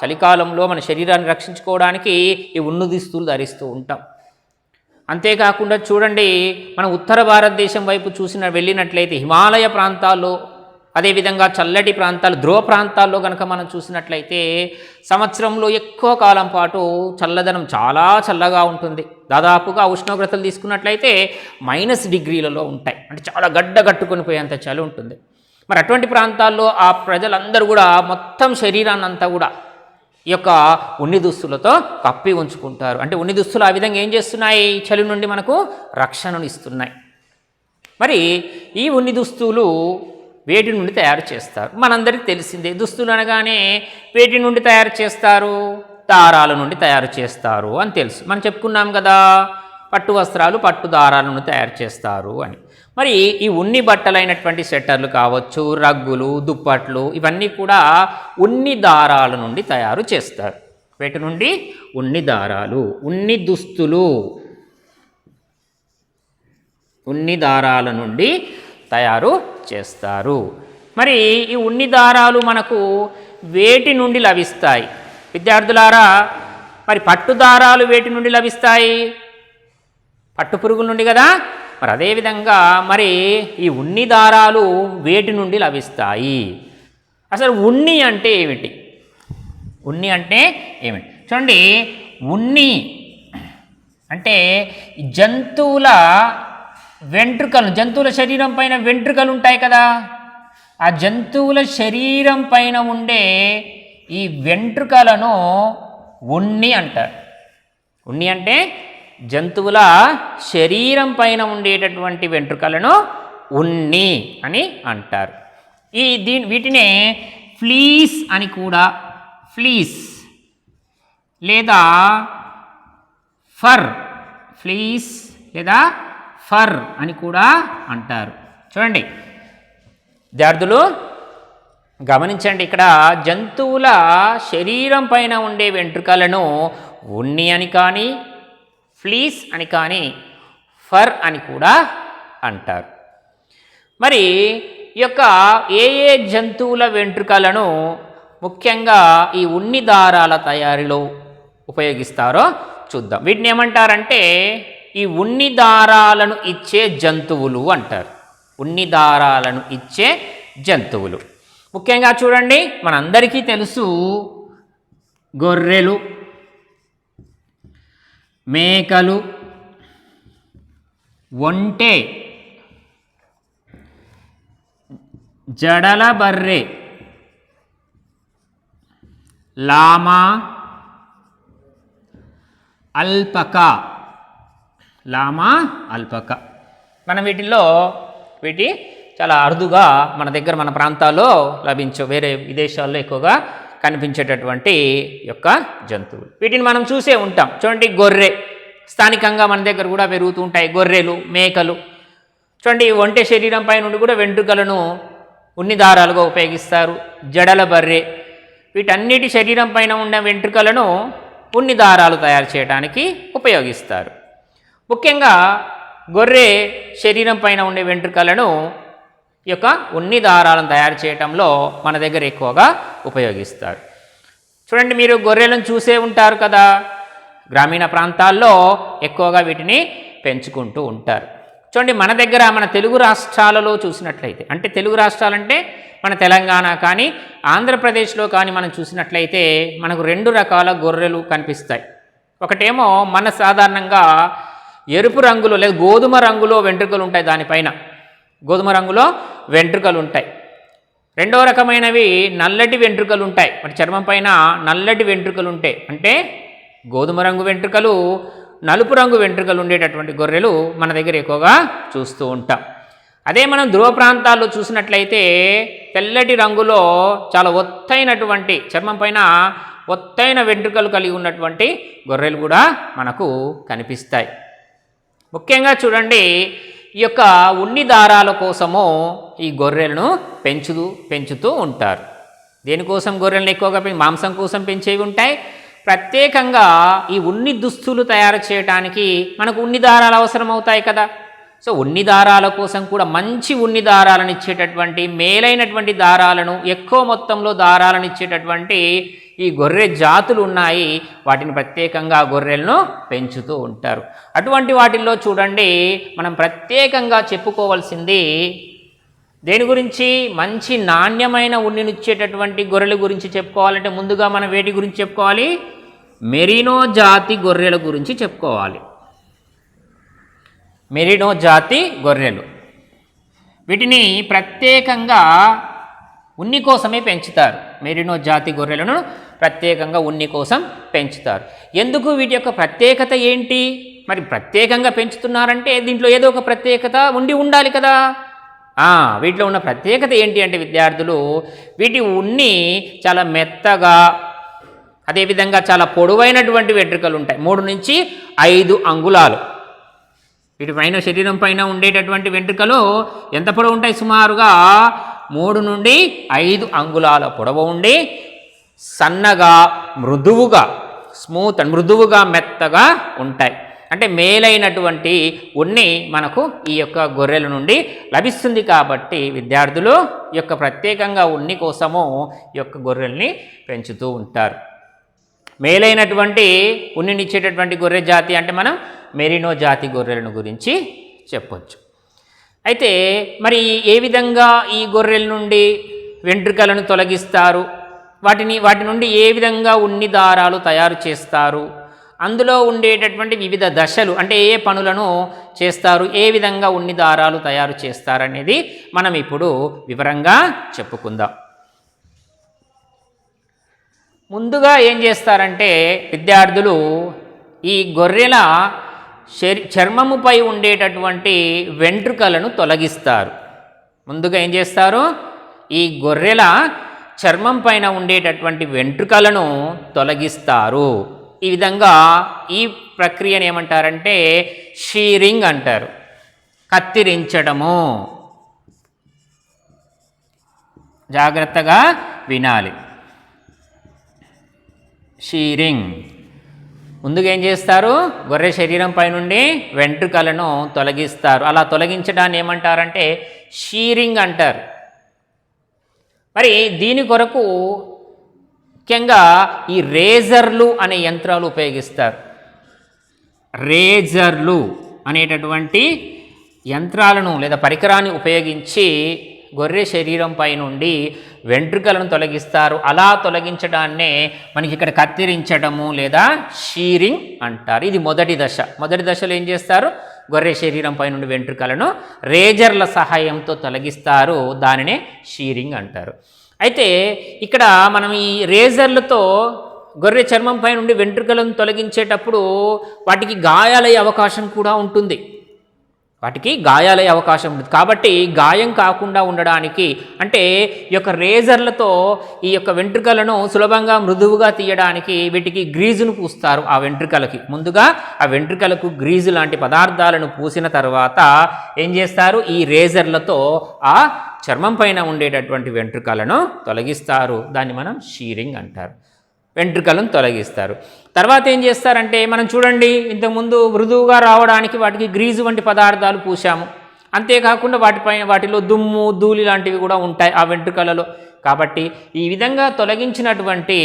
చలికాలంలో మన శరీరాన్ని రక్షించుకోవడానికి ఈ ఉన్ని దుస్తులు ధరిస్తూ ఉంటాం. అంతేకాకుండా చూడండి, మనం ఉత్తర భారతదేశం వైపు వెళ్ళినట్లయితే హిమాలయ ప్రాంతాల్లో, అదేవిధంగా చల్లటి ప్రాంతాలు, ధ్రువ ప్రాంతాల్లో కనుక మనం చూసినట్లయితే సంవత్సరంలో ఎక్కువ కాలం పాటు చల్లదనం, చాలా చల్లగా ఉంటుంది. దాదాపుగా ఉష్ణోగ్రతలు తీసుకున్నట్లయితే -డిగ్రీలలో ఉంటాయి. అంటే చాలా గట్టుకొని పోయేంత చలి ఉంటుంది. మరి అటువంటి ప్రాంతాల్లో ఆ ప్రజలందరూ కూడా మొత్తం శరీరాన్ని అంతా కూడా ఈ యొక్క ఉన్ని దుస్తులతో కప్పి ఉంచుకుంటారు. అంటే ఉన్ని దుస్తులు ఆ విధంగా ఏం చేస్తున్నాయి? చలి నుండి మనకు రక్షణను ఇస్తున్నాయి. మరి ఈ ఉన్ని దుస్తులు వేటి నుండి తయారు చేస్తారు? మనందరికీ తెలిసిందే. దుస్తులు అనగానే వేటి నుండి తయారు చేస్తారు? దారాల నుండి తయారు చేస్తారు అని తెలుసు. మనం చెప్పుకున్నాం కదా, పట్టు వస్త్రాలు పట్టు దారాల నుండి తయారు చేస్తారు అని. మరి ఈ ఉన్ని బట్టలైనటువంటి స్వెటర్లు కావచ్చు, రగ్గులు, దుప్పట్లు ఇవన్నీ కూడా ఉన్ని దారాల నుండి తయారు చేస్తారు. వేటి నుండి? ఉన్ని దారాలు. ఉన్ని దుస్తులు ఉన్ని దారాల నుండి తయారు చేస్తారు. మరి ఈ ఉన్ని దారాలు మనకు వేటి నుండి లభిస్తాయి? విద్యార్థులారా, మరి పట్టు దారాలు వేటి నుండి లభిస్తాయి? పట్టు పురుగుల నుండి కదా. మరి అదేవిధంగా మరి ఈ ఉన్ని దారాలు వేటి నుండి లభిస్తాయి? అసలు ఉన్ని అంటే ఏమిటి? ఉన్ని అంటే ఏమిటి? చూడండి, ఉన్ని అంటే జంతువుల వెంట్రుకలు, జంతువుల శరీరం పైన వెంట్రుకలు ఉంటాయి కదా, ఆ జంతువుల శరీరం పైన ఉండే ఈ వెంట్రుకలను ఉన్ని అంటారు. ఉన్ని అంటే జంతువుల శరీరం పైన ఉండేటటువంటి వెంట్రుకలను ఉన్ని అని అంటారు. వీటినే ఫ్లీస్ అని కూడా, ఫ్లీస్ లేదా ఫర్, ఫ్లీస్ లేదా ఫర్ అని కూడా అంటారు. చూడండి విద్యార్థులు గమనించండి, ఇక్కడ జంతువుల శరీరం పైన ఉండే వెంట్రుకలను ఉన్ని అని కానీ, ఫ్లీస్ అని కానీ, ఫర్ అని కూడా అంటారు. మరి ఈ యొక్క ఏ జంతువుల వెంట్రుకలను ముఖ్యంగా ఈ ఉన్ని దారాల తయారీలో ఉపయోగిస్తారో చూద్దాం. వీటిని ఏమంటారంటే ఈ ఉన్ని దారాలను ఇచ్చే జంతువులు అంటారు. ఉన్ని దారాలను ఇచ్చే జంతువులు ముఖ్యంగా చూడండి, మనందరికీ తెలుసు గొర్రెలు, మేకలు, ఒంటె, జడల బర్రె, లామా, అల్పకా, లామా, అల్పకా. మనం వీటి చాలా అరుదుగా మన దగ్గర మన ప్రాంతాల్లో లభించే, వేరే విదేశాల్లో ఎక్కువగా కనిపించేటటువంటి యొక్క జంతువులు. వీటిని మనం చూసే ఉంటాం. చూడండి గొర్రె, స్థానికంగా మన దగ్గర కూడా పెరుగుతూ ఉంటాయి గొర్రెలు, మేకలు. చూడండి ఒంటె శరీరం పై నుండి కూడా వెంట్రుకలను ఉన్ని దారాలుగా ఉపయోగిస్తారు. జడల బర్రె, వీటన్నిటి శరీరం పైన ఉన్న వెంట్రుకలను ఉన్ని దారాలు తయారు చేయడానికి ఉపయోగిస్తారు. ముఖ్యంగా గొర్రె శరీరం పైన ఉండే వెంట్రుకలను ఈ యొక్క ఉన్ని దారాలను తయారు చేయడంలో మన దగ్గర ఎక్కువగా ఉపయోగిస్తారు. చూడండి మీరు గొర్రెలను చూసే ఉంటారు కదా, గ్రామీణ ప్రాంతాల్లో ఎక్కువగా వీటిని పెంచుకుంటూ ఉంటారు. చూడండి మన దగ్గర మన తెలుగు రాష్ట్రాలలో చూసినట్లయితే, అంటే తెలుగు రాష్ట్రాలంటే మన తెలంగాణ కానీ ఆంధ్రప్రదేశ్లో కానీ మనం చూసినట్లయితే మనకు రెండు రకాల గొర్రెలు కనిపిస్తాయి. ఒకటేమో మన సాధారణంగా ఎరుపు రంగులో లేదా గోధుమ రంగులో వెంట్రుకలు ఉంటాయి, దానిపైన గోధుమ రంగులో వెంట్రుకలు ఉంటాయి. రెండవ రకమైనవి నల్లటి వెంట్రుకలు ఉంటాయి, వాటి చర్మం పైన నల్లటి వెంట్రుకలు ఉంటాయి. అంటే గోధుమ రంగు వెంట్రుకలు, నలుపు రంగు వెంట్రుకలు ఉండేటటువంటి గొర్రెలు మన దగ్గర ఎక్కువగా చూస్తూ ఉంటాం. అదే మనం ధ్రువ ప్రాంతాల్లో చూసినట్లయితే తెల్లటి రంగులో చాలా ఒత్తైనటువంటి చర్మం పైన ఒత్తైన వెంట్రుకలు కలిగి ఉన్నటువంటి గొర్రెలు కూడా మనకు కనిపిస్తాయి. ముఖ్యంగా చూడండి ఈ యొక్క ఉన్ని దారాల కోసము ఈ గొర్రెలను పెంచుతూ ఉంటారు. దేనికోసం గొర్రెలను ఎక్కువగా మాంసం కోసం పెంచేవి ఉంటాయి. ప్రత్యేకంగా ఈ ఉన్ని దుస్తులు తయారు చేయడానికి మనకు ఉన్ని దారాలు అవసరం అవుతాయి కదా. సో ఉన్ని దారాల కోసం కూడా మంచి ఉన్ని దారాలను ఇచ్చేటటువంటి, మేలైనటువంటి దారాలను, ఎక్కువ మొత్తంలో దారాలను ఇచ్చేటటువంటి ఈ గొర్రె జాతులు ఉన్నాయి. వాటిని ప్రత్యేకంగా గొర్రెలను పెంచుతూ ఉంటారు. అటువంటి వాటిల్లో చూడండి మనం ప్రత్యేకంగా చెప్పుకోవాల్సింది దేని గురించి, మంచి నాణ్యమైన ఉన్నినిచ్చేటటువంటి గొర్రెల గురించి చెప్పుకోవాలంటే ముందుగా మనం వేటి గురించి చెప్పుకోవాలి, మెరీనో జాతి గొర్రెల గురించి చెప్పుకోవాలి. మెరీనో జాతి గొర్రెలు, వీటిని ప్రత్యేకంగా ఉన్ని కోసమే పెంచుతారు. మెరీనో జాతి గొర్రెలను ప్రత్యేకంగా ఉన్ని కోసం పెంచుతారు. ఎందుకు, వీటి యొక్క ప్రత్యేకత ఏంటి? మరి ప్రత్యేకంగా పెంచుతున్నారంటే దీంట్లో ఏదో ఒక ప్రత్యేకత ఉండాలి కదా. వీటిలో ఉన్న ప్రత్యేకత ఏంటి అంటే విద్యార్థులు, వీటి ఉన్ని చాలా మెత్తగా, అదేవిధంగా చాలా పొడవైనటువంటి వెంట్రుకలు ఉంటాయి. 3 నుంచి 5 అంగుళాలు వీటి పైన, శరీరం పైన ఉండేటటువంటి వెంట్రుకలు ఎంత పొడవు ఉంటాయి, సుమారుగా 3 నుండి 5 అంగుళాల పొడవు ఉండి సన్నగా, మృదువుగా, మృదువుగా మెత్తగా ఉంటాయి. అంటే మేలైనటువంటి ఉన్ని మనకు ఈ యొక్క గొర్రెల నుండి లభిస్తుంది. కాబట్టి విద్యార్థులు ఈ యొక్క ప్రత్యేకంగా ఉన్ని కోసము ఈ యొక్క గొర్రెల్ని పెంచుతూ ఉంటారు. మేలైనటువంటి ఉన్నినిచ్చేటటువంటి గొర్రె జాతి అంటే మనం మెరీనో జాతి గొర్రెలను గురించి చెప్పొచ్చు. అయితే మరి ఏ విధంగా ఈ గొర్రెల నుండి వెంట్రుకలను తొలగిస్తారు, వాటి నుండి ఏ విధంగా ఉన్ని దారాలు తయారు చేస్తారు అందులో ఉండేటటువంటి వివిధ దశలు అంటే ఏ పనులను చేస్తారు, ఏ విధంగా ఉన్ని దారాలు తయారు చేస్తారనేది మనం ఇప్పుడు వివరంగా చెప్పుకుందాం. ముందుగా ఏం చేస్తారంటే విద్యార్థులు ఈ గొర్రెల చర్మముపై ఉండేటటువంటి వెంట్రుకలను తొలగిస్తారు. ముందుగా ఏం చేస్తారు, ఈ గొర్రెల చర్మం పైన ఉండేటటువంటి వెంట్రుకలను తొలగిస్తారు. ఈ విధంగా ఈ ప్రక్రియను ఏమంటారంటే షీరింగ్ అంటారు, కత్తిరించడము. జాగ్రత్తగా వినాలి. షీరింగ్ ముందుగా ఏం చేస్తారు, గొర్రె శరీరం పై నుండి వెంట్రుకలను తొలగిస్తారు. అలా తొలగించడాన్ని ఏమంటారంటే షీరింగ్ అంటారు. మరి దీని కొరకు ముఖ్యంగా ఈ రేజర్లు అనే యంత్రాలు ఉపయోగిస్తారు. రేజర్లు అనేటటువంటి యంత్రాలను లేదా పరికరాన్ని ఉపయోగించి గొర్రె శరీరంపై నుండి వెంట్రుకలను తొలగిస్తారు. అలా తొలగించడాన్నే మనకి ఇక్కడ కత్తిరించడము లేదా షీరింగ్ అంటారు. ఇది మొదటి దశ. మొదటి దశలో ఏం చేస్తారు, గొర్రె శరీరంపై నుండి వెంట్రుకలను రేజర్ల సహాయంతో తొలగిస్తారు. దానినే షీరింగ్ అంటారు. అయితే ఇక్కడ మనం ఈ రేజర్లతో గొర్రె చర్మంపై నుండి వెంట్రుకలను తొలగించేటప్పుడు వాటికి గాయాలయ్యే అవకాశం కూడా ఉంటుంది. కాబట్టి గాయం కాకుండా ఉండడానికి అంటే ఈ యొక్క రేజర్లతో ఈ యొక్క వెంట్రుకలను సులభంగా మృదువుగా తీయడానికి వీటికి గ్రీజును పూస్తారు. ఆ వెంట్రుకలకి ముందుగా ఆ వెంట్రుకలకు గ్రీజు లాంటి పదార్థాలను పూసిన తర్వాత ఏం చేస్తారు, ఈ రేజర్లతో ఆ చర్మం పైన ఉండేటటువంటి వెంట్రుకలను తొలగిస్తారు. దాన్ని మనం షీరింగ్ అంటారు. వెంట్రుకలను తొలగిస్తారు. తర్వాత ఏం చేస్తారంటే మనం చూడండి, ఇంతకుముందు మృదువుగా రావడానికి వాటికి గ్రీజు వంటి పదార్థాలు పూసాము. అంతేకాకుండా వాటిలో దుమ్ము ధూళి లాంటివి కూడా ఉంటాయి ఆ వెంట్రుకలలో. కాబట్టి ఈ విధంగా తొలగించినటువంటి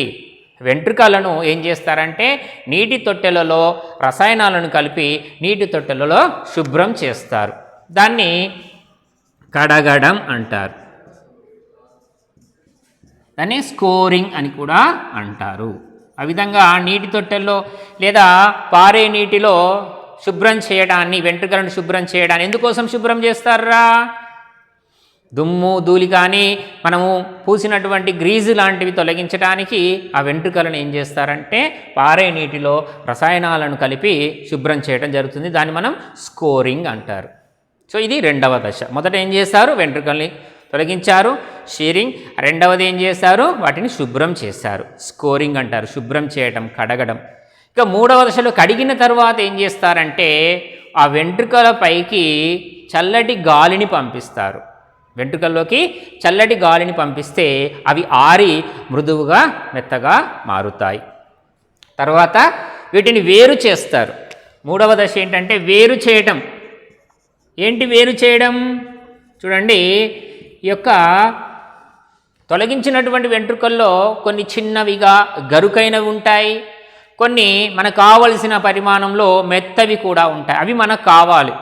వెంట్రుకలను ఏం చేస్తారంటే నీటి తొట్టెలలో రసాయనాలను కలిపి నీటి తొట్టెలలో శుభ్రం చేస్తారు. దాన్ని కడగడం అంటారు. దాన్ని స్కోరింగ్ అని కూడా అంటారు. ఆ విధంగా నీటి తొట్టెల్లో లేదా పారే నీటిలో శుభ్రం చేయడాన్ని, వెంట్రుకలను శుభ్రం చేయడాన్ని ఎందుకోసం శుభ్రం చేస్తారా, దుమ్ము ధూళి కానీ మనము పూసినటువంటి గ్రీజు లాంటివి తొలగించడానికి ఆ వెంట్రుకలను ఏం చేస్తారంటే పారే నీటిలో రసాయనాలను కలిపి శుభ్రం చేయడం జరుగుతుంది. దాన్ని మనం స్కోరింగ్ అంటారు. సో ఇది రెండవ దశ. మొదట ఏం చేస్తారు, వెంట్రుకల్ని తొలగించారు, షీరింగ్. రెండవది ఏం చేశారు, వాటిని శుభ్రం చేశారు, స్కోరింగ్ అంటారు. శుభ్రం చేయడం, కడగడం. ఇక మూడవ దశలో కడిగిన తర్వాత ఏం చేస్తారంటే ఆ వెంట్రుకల పైకి చల్లటి గాలిని పంపిస్తారు. వెంట్రుకల్లోకి చల్లటి గాలిని పంపిస్తే అవి ఆరి మృదువుగా మెత్తగా మారుతాయి. తర్వాత వీటిని వేరు చేస్తారు. మూడవ దశ ఏంటంటే వేరు చేయటం. ఏంటి వేరు చేయడం, చూడండి, ఈ యొక్క తొలగించినటువంటి వెంట్రుకల్లో కొన్ని చిన్నవిగా గరుకైనవి ఉంటాయి, కొన్ని మనకు కావలసిన పరిమాణంలో మెత్తవి కూడా ఉంటాయి. అవి మనకు కావాలి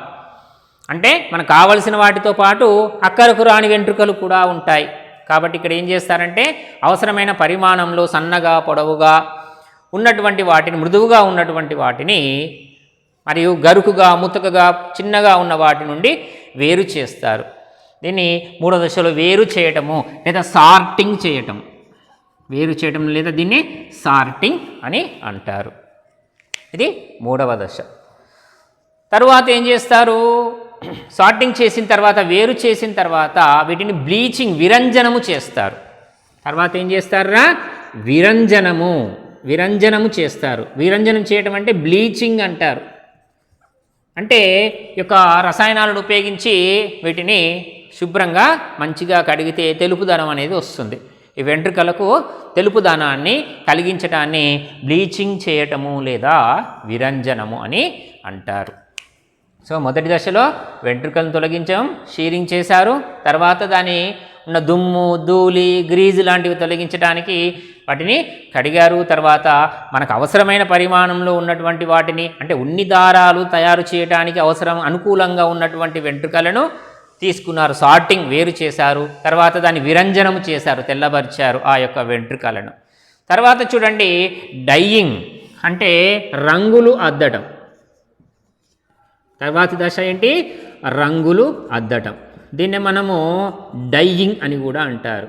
అంటే మనకు కావలసిన వాటితో పాటు అక్కరకు రాని వెంట్రుకలు కూడా ఉంటాయి. కాబట్టి ఇక్కడ ఏం చేస్తారంటే అవసరమైన పరిమాణంలో సన్నగా పొడవుగా ఉన్నటువంటి వాటిని, మృదువుగా ఉన్నటువంటి వాటిని మరియు గరుకుగా ముతకగా చిన్నగా ఉన్న వాటి నుండి వేరు చేస్తారు. దీన్ని మూడో దశలో వేరు చేయటము లేదా సార్టింగ్ చేయటం. వేరు చేయటం లేదా దీన్ని సార్టింగ్ అని అంటారు. ఇది మూడవ దశ. తరువాత ఏం చేస్తారు, సార్టింగ్ చేసిన తర్వాత, వేరు చేసిన తర్వాత వీటిని బ్లీచింగ్, విరంజనము చేస్తారు. తర్వాత ఏం చేస్తారా, విరంజనము చేస్తారు. విరంజనం చేయటం అంటే బ్లీచింగ్ అంటారు. అంటే ఈ యొక్క రసాయనాలను ఉపయోగించి వీటిని శుభ్రంగా మంచిగా కడిగితే తెలుపుదనం అనేది వస్తుంది. ఈ వెంట్రుకలకు తెలుపుదనాన్ని కలిగించడాన్ని బ్లీచింగ్ చేయటము లేదా విరంజనము అని అంటారు. సో మొదటి దశలో వెంట్రుకలను తొలగించాం, షీరింగ్ చేశారు. తర్వాత దాని ఉన్న దుమ్ము ధూళి గ్రీజు లాంటివి తొలగించడానికి వాటిని కడిగారు. తర్వాత మనకు అవసరమైన పరిమాణంలో ఉన్నటువంటి వాటిని అంటే ఉన్ని దారాలు తయారు చేయడానికి అనుకూలంగా ఉన్నటువంటి వెంట్రుకలను తీసుకున్నారు, సార్టింగ్, వేరు చేశారు. తర్వాత దాన్ని విరంజనము చేశారు, తెల్లబరిచారు ఆ యొక్క వెంట్రుకలను. తర్వాత చూడండి డైయింగ్ అంటే రంగులు అద్దటం. తర్వాతి దశ ఏంటి? రంగులు అద్దటం. దీన్నే మనము డైయింగ్ అని కూడా అంటారు.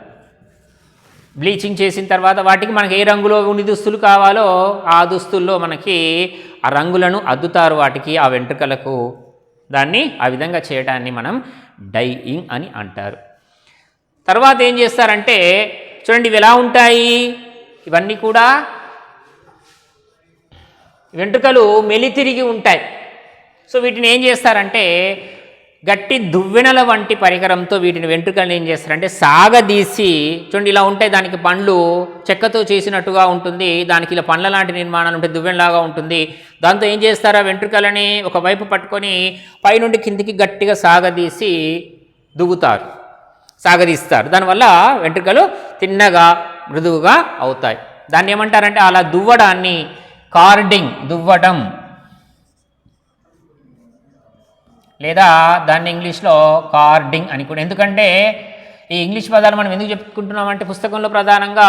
బ్లీచింగ్ చేసిన తర్వాత వాటికి మనకి ఏ రంగులో ఉన్ని దుస్తులు కావాలో ఆ దుస్తుల్లో మనకి ఆ రంగులను అద్దుతారు వాటికి, ఆ వెంట్రుకలకు. దాన్ని ఆ విధంగా చేయడాన్ని మనం డైయింగ్ అని అంటారు. తర్వాత ఏం చేస్తారంటే చూడండి, ఇవి ఎలా ఉంటాయి? ఇవన్నీ కూడా వెంట్రుకలు మెలితిరిగి ఉంటాయి. సో వీటిని ఏం చేస్తారంటే గట్టి దువ్వెనల వంటి పరికరంతో వీటిని వెంట్రుకలను ఏం చేస్తారంటే సాగదీసి, చూడండి ఇలా ఉంటాయి, దానికి పండ్లు చెక్కతో చేసినట్టుగా ఉంటుంది, దానికి ఇలా పండ్ల లాంటి నిర్మాణాలు ఉంటాయి, దువ్వెనలాగా ఉంటుంది. దాంతో ఏం చేస్తారా, వెంట్రుకలని ఒకవైపు పట్టుకొని పైనుండి కిందికి గట్టిగా సాగదీసి దువ్వుతారు, సాగదీస్తారు. దానివల్ల వెంట్రుకలు తిన్నగా మృదువుగా అవుతాయి. దాన్ని ఏమంటారంటే అలా దువ్వడాన్ని కార్డింగ్, దువ్వడం, లేదా దాన్ని ఇంగ్లీష్లో కార్డింగ్ అని కూడా. ఎందుకంటే ఈ ఇంగ్లీష్ పదాలు మనం ఎందుకు చెప్పుకుంటున్నామంటే పుస్తకంలో ప్రధానంగా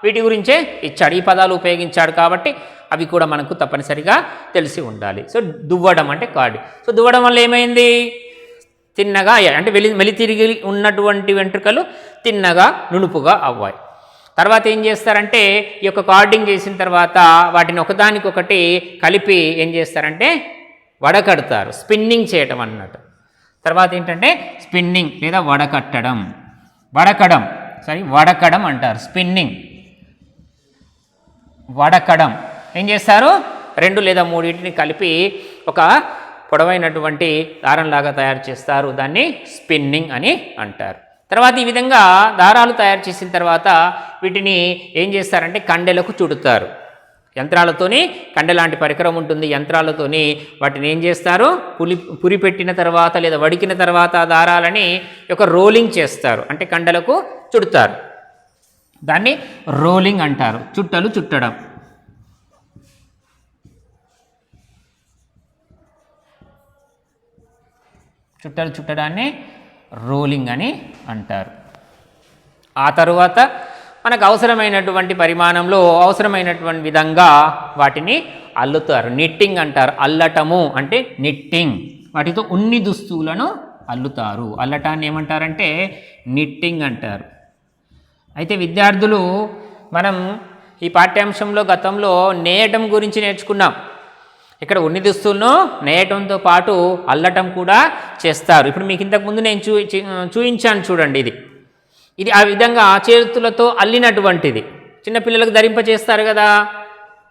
వీటి గురించే ఇచ్చాడు, ఈ పదాలు ఉపయోగించాడు కాబట్టి అవి కూడా మనకు తప్పనిసరిగా తెలిసి ఉండాలి. సో దువ్వడం అంటే కార్డింగ్. సో దువ్వడం వల్ల ఏమైంది? తిన్నగా అయ్యాయి, అంటే మెలితిరిగి ఉన్నటువంటి వెంట్రుకలు తిన్నగా నునుపుగా అవ్వాయి. తర్వాత ఏం చేస్తారంటే ఈ యొక్క కార్డింగ్ చేసిన తర్వాత వాటిని ఒకదానికొకటి కలిపి ఏం చేస్తారంటే వడకడతారు, స్పిన్నింగ్ చేయటం అన్నట్టు. తర్వాత ఏంటంటే స్పిన్నింగ్ లేదా వడకట్టడం, వడకడం అంటారు. స్పిన్నింగ్, వడకడం ఏం చేస్తారు? 2 లేదా 3 కలిపి ఒక పొడవైనటువంటి దారంలాగా తయారు చేస్తారు, దాన్ని స్పిన్నింగ్ అని అంటారు. తర్వాత ఈ విధంగా దారాలు తయారు చేసిన తర్వాత వీటిని ఏం చేస్తారంటే కండెలకు చుడుతారు. యంత్రాలతోని, కండె లాంటి పరికరం ఉంటుంది, యంత్రాలతోని వాటిని ఏం చేస్తారు, పురి పెట్టిన తర్వాత లేదా వడికిన తర్వాత దారాలని ఒక రోలింగ్ చేస్తారు, అంటే కండెలకు చుడతారు. దాన్ని రోలింగ్ అంటారు, చుట్టలు చుట్టడం. చుట్టలు చుట్టడాన్ని రోలింగ్ అని అంటారు. ఆ తరువాత మనకు అవసరమైనటువంటి పరిమాణంలో అవసరమైనటువంటి విధంగా వాటిని అల్లుతారు, నిట్టింగ్ అంటారు. అల్లటము అంటే నిట్టింగ్, వాటితో ఉన్ని దుస్తులను అల్లుతారు. అల్లటాన్ని ఏమంటారంటే నిట్టింగ్ అంటారు. అయితే విద్యార్థులు మనం ఈ పాఠ్యాంశంలో గతంలో నేయటం గురించి నేర్చుకున్నాం. ఇక్కడ ఉన్ని దుస్తులను నేయటంతో పాటు అల్లటం కూడా చేస్తారు. ఇప్పుడు మీకు ఇంతకుముందు నేను చూపించాను చూడండి, ఇది ఆ విధంగా చేతులతో అల్లినటువంటిది. చిన్నపిల్లలకు ధరింపచేస్తారు కదా,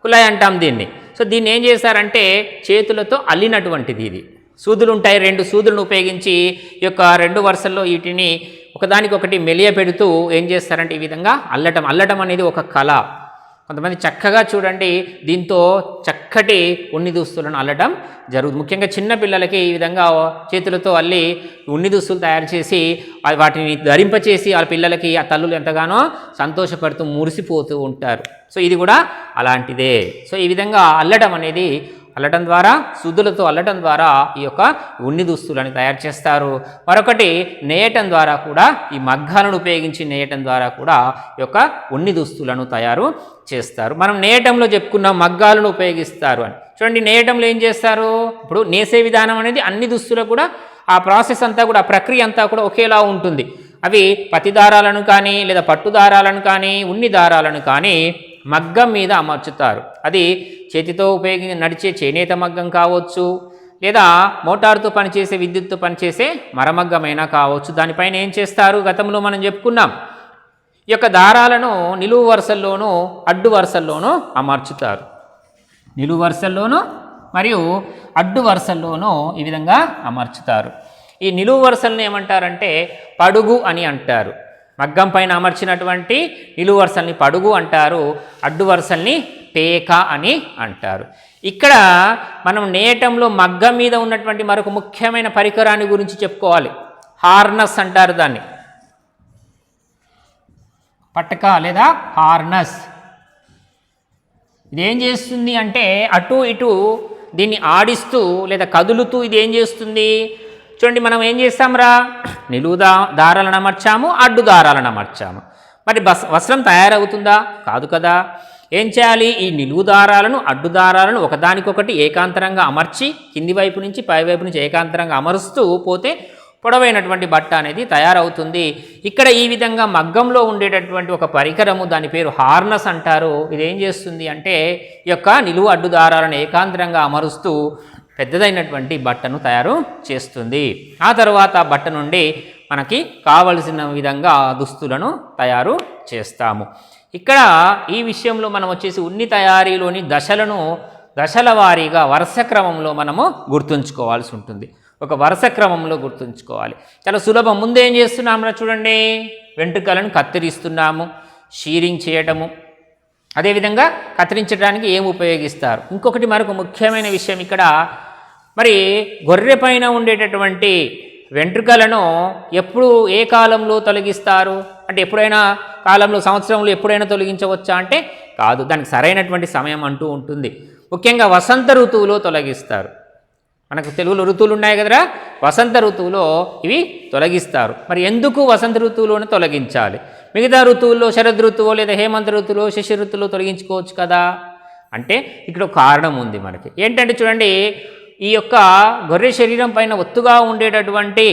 కులాయి అంటాం దీన్ని. సో దీన్ని ఏం చేస్తారంటే చేతులతో అల్లినటువంటిది. ఇది సూదులు ఉంటాయి, 2 సూదులను ఉపయోగించి ఈ యొక్క 2 వరుసల్లో వీటిని ఒకదానికొకటి మెలియ పెడుతూ ఏం చేస్తారంటే ఈ విధంగా అల్లటం అనేది ఒక కళ. కొంతమంది చక్కగా చూడండి దీంతో చక్కటి ఉన్ని దుస్తులను అల్లటం జరుగుతుంది. ముఖ్యంగా చిన్న పిల్లలకి ఈ విధంగా చేతులతో అల్లి ఉన్ని దుస్తులు తయారు చేసి వాటిని ధరింపచేసి ఆ పిల్లలకి ఆ తల్లులు ఎంతగానో సంతోషపడుతూ మురిసిపోతూ ఉంటారు. సో ఇది కూడా అలాంటిదే. సో ఈ విధంగా అల్లటం ద్వారా, సుద్దులతో అల్లటం ద్వారా ఈ యొక్క ఉన్ని దుస్తులను తయారు చేస్తారు. మరొకటి నేయటం ద్వారా కూడా, ఈ మగ్గాలను ఉపయోగించి నేయటం ద్వారా కూడా ఈ యొక్క ఉన్ని దుస్తులను తయారు చేస్తారు. మనం నేయటంలో చెప్పుకున్నాం మగ్గాలను ఉపయోగిస్తారు అని. చూడండి నేయటంలో ఏం చేస్తారు, ఇప్పుడు నేసే విధానం అనేది అన్ని దుస్తులకు కూడా ఆ ప్రాసెస్ అంతా కూడా, ఆ ప్రక్రియ అంతా కూడా ఒకేలా ఉంటుంది. అవి పత్తి దారాలను కానీ లేదా పట్టు దారాలను కానీ ఉన్ని దారాలను కానీ మగ్గం మీద అమర్చుతారు. అది చేతితో నడిచే చేనేత మగ్గం కావచ్చు, లేదా మోటారుతో పనిచేసే, విద్యుత్తో పనిచేసే మరమగ్గమైనా కావచ్చు. దానిపైన ఏం చేస్తారు, గతంలో మనం చెప్పుకున్నాం, ఈ యొక్క దారాలను నిలువు వరుసల్లోనూ అడ్డు వరుసల్లోనూ అమర్చుతారు. నిలువు వరుసల్లోనూ మరియు అడ్డు వరుసల్లోనూ ఈ విధంగా అమర్చుతారు. ఈ నిలువు వరుసలను ఏమంటారంటే పడుగు అని అంటారు. మగ్గం పైన అమర్చినటువంటి నిలువు వరుసల్ని పడుగు అంటారు, అడ్డు వరుసల్ని పేక అని అంటారు. ఇక్కడ మనం నేయటంలో మగ్గం మీద ఉన్నటువంటి మరొక ముఖ్యమైన పరికరాన్ని గురించి చెప్పుకోవాలి. హార్నస్ అంటారు దాన్ని, పట్టక లేదా హార్నస్. ఇదేం చేస్తుంది అంటే అటు ఇటు దీన్ని ఆడిస్తూ లేదా కదులుతూ ఇది ఏం చేస్తుంది, చూడండి మనం ఏం చేస్తాంరా, నిలువు దారాలను అమర్చాము, అడ్డు దారాలను అమర్చాము. మరి వస్త్రం తయారవుతుందా? కాదు కదా. ఏం చేయాలి? ఈ నిలువు దారాలను అడ్డు దారాలను ఒకదానికొకటి ఏకాంతరంగా అమర్చి కింది వైపు నుంచి పై వైపు నుంచి ఏకాంతరంగా అమరుస్తూ పోతే పొడవైనటువంటి బట్ట అనేది తయారవుతుంది. ఇక్కడ ఈ విధంగా మగ్గంలో ఉండేటటువంటి ఒక పరికరము, దాని పేరు హార్నస్ అంటారు. ఇది ఏం చేస్తుంది అంటే ఈ యొక్క నిలువు అడ్డు దారాలను ఏకాంతరంగా అమరుస్తూ పెద్దదైనటువంటి బట్టను తయారు చేస్తుంది. ఆ తర్వాత బట్ట నుండి మనకి కావలసిన విధంగా దుస్తులను తయారు చేస్తాము. ఇక్కడ ఈ విషయంలో మనం వచ్చేసి ఉన్ని తయారీలోని దశల వారీగా వరుస క్రమంలో మనము గుర్తుంచుకోవాల్సి ఉంటుంది. ఒక వరుస క్రమంలో గుర్తుంచుకోవాలి. చాలా సులభం. ముందు ఏం చేస్తున్నాము చూడండి, వెంట్రుకలను కత్తిరిస్తున్నాము, షీరింగ్ చేయటము. అదేవిధంగా కత్తిరించడానికి ఏం ఉపయోగిస్తారు? ఇంకొకటి మరొక ముఖ్యమైన విషయం ఇక్కడ, మరి గొర్రె పైన ఉండేటటువంటి వెంట్రుకలను ఎప్పుడు ఏ కాలంలో తొలగిస్తారు అంటే ఎప్పుడైనా కాలంలో, సంవత్సరంలో ఎప్పుడైనా తొలగించవచ్చా అంటే కాదు. దానికి సరైనటువంటి సమయం అంటూ ఉంటుంది. ముఖ్యంగా వసంత ఋతువులో తొలగిస్తారు. మనకు తెలుగులో ఋతువులు ఉన్నాయి కదరా, వసంత ఋతువులో ఇవి తొలగిస్తారు. మరి ఎందుకు వసంత ఋతువులోనే తొలగించాలి? మిగతా ఋతువుల్లో శరద్ ఋతువు లేదా హేమంత ఋతువులో శిశిర ఋతువులో తొలగించుకోవచ్చు కదా అంటే ఇక్కడ ఒక కారణం ఉంది మనకి. ఏంటంటే చూడండి, ఈ యొక్క గొర్రె శరీరం పైన ఒత్తుగా ఉండేటటువంటి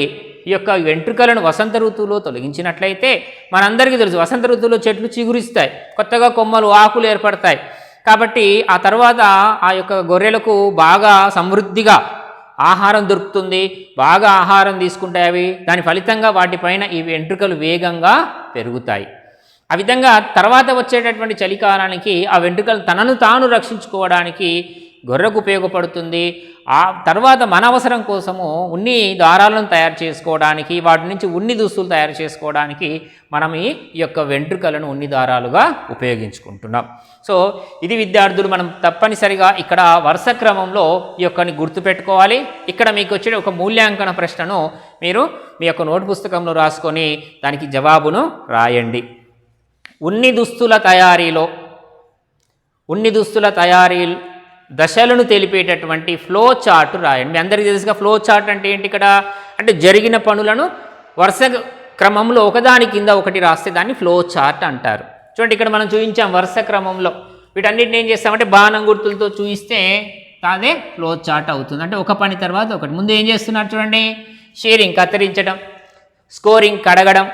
ఈ యొక్క వెంట్రుకలను వసంత ఋతువులో తొలగించినట్లయితే మనందరికీ తెలుసు, వసంత ఋతువులో చెట్లు చిగురిస్తాయి, కొత్తగా కొమ్మలు ఆకులు ఏర్పడతాయి. కాబట్టి ఆ తర్వాత ఆ యొక్క గొర్రెలకు బాగా సమృద్ధిగా ఆహారం దొరుకుతుంది, బాగా ఆహారం తీసుకుంటాయి అవి. దాని ఫలితంగా వాటిపైన ఈ వెంట్రుకలు వేగంగా పెరుగుతాయి. ఆ విధంగా తర్వాత వచ్చేటటువంటి చలికాలానికి ఆ వెంట్రుకలు తనను తాను రక్షించుకోవడానికి గొర్రెకు ఉపయోగపడుతుంది. ఆ తర్వాత మన అవసరం కోసము ఉన్ని దారాలను తయారు చేసుకోవడానికి, వాటి నుంచి ఉన్ని దుస్తులు తయారు చేసుకోవడానికి మనం ఈ యొక్క వెంట్రుకలను ఉన్ని దారాలుగా ఉపయోగించుకుంటున్నాం. సో ఇది విద్యార్థులు మనం తప్పనిసరిగా ఇక్కడ వరుస క్రమంలో ఈ యొక్కని గుర్తుపెట్టుకోవాలి. ఇక్కడ మీకు వచ్చే ఒక మూల్యాంకన ప్రశ్నను మీరు మీ యొక్క నోట్ పుస్తకంలో రాసుకొని దానికి జవాబును రాయండి. ఉన్ని దుస్తుల తయారీ దశలను తెలిపేటటువంటి ఫ్లో చార్ట్ రాయండి. మీ అందరికీ తెలుసుగా ఫ్లో చార్ట్ అంటే ఏంటి? ఇక్కడ అంటే జరిగిన పనులను వరుస క్రమంలో ఒకదాని కింద ఒకటి రాస్తే దాన్ని ఫ్లో చార్ట్ అంటారు. చూడండి, ఇక్కడ మనం చూపించాం వరుస క్రమంలో. వీటన్నిటిని ఏం చేస్తామంటే బాణం గుర్తులతో చూపిస్తే అదే ఫ్లో చార్ట్ అవుతుంది. అంటే ఒక పని తర్వాత ఒకటి. ముందు ఏం చేస్తున్నారు చూడండి, షేరింగ్ కత్తిరించడం, స్కోరింగ్ కడగడం,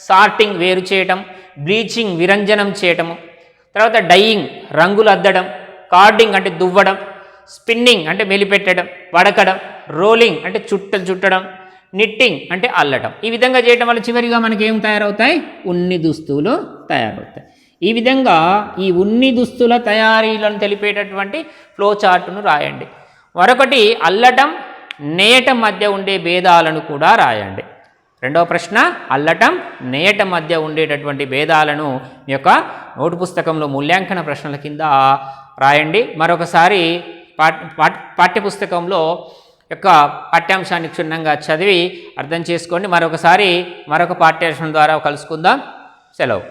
సార్టింగ్ వేరు చేయటం, బ్లీచింగ్ విరంజనం చేయటము, తర్వాత డైయింగ్ రంగులు అద్దడం, కార్డింగ్ అంటే దువ్వడం, స్పిన్నింగ్ అంటే మెలిపెట్టడం, వడకడం, రోలింగ్ అంటే చుట్టడం, నిట్టింగ్ అంటే అల్లడం. ఈ విధంగా చేయడం వల్ల చివరిగా మనకి ఏం తయారవుతాయి? ఉన్ని దుస్తులు తయారవుతాయి. ఈ విధంగా ఈ ఉన్ని దుస్తుల తయారీలను తెలిపేటటువంటి ఫ్లో చార్టును రాయండి. మరొకటి అల్లటం నేయటం మధ్య ఉండే భేదాలను కూడా రాయండి. రెండవ ప్రశ్న, అల్లటం నేయటం మధ్య ఉండేటటువంటి భేదాలను మీ యొక్క నోటు పుస్తకంలో మూల్యాంకన ప్రశ్నల కింద రాయండి. మరొకసారి పాఠ్యపుస్తకంలో యొక్క పాఠ్యాంశాన్ని క్షుణ్ణంగా చదివి అర్థం చేసుకోండి. మరొక పాఠ్యాంశం ద్వారా కలుసుకుందాం. సెలవు.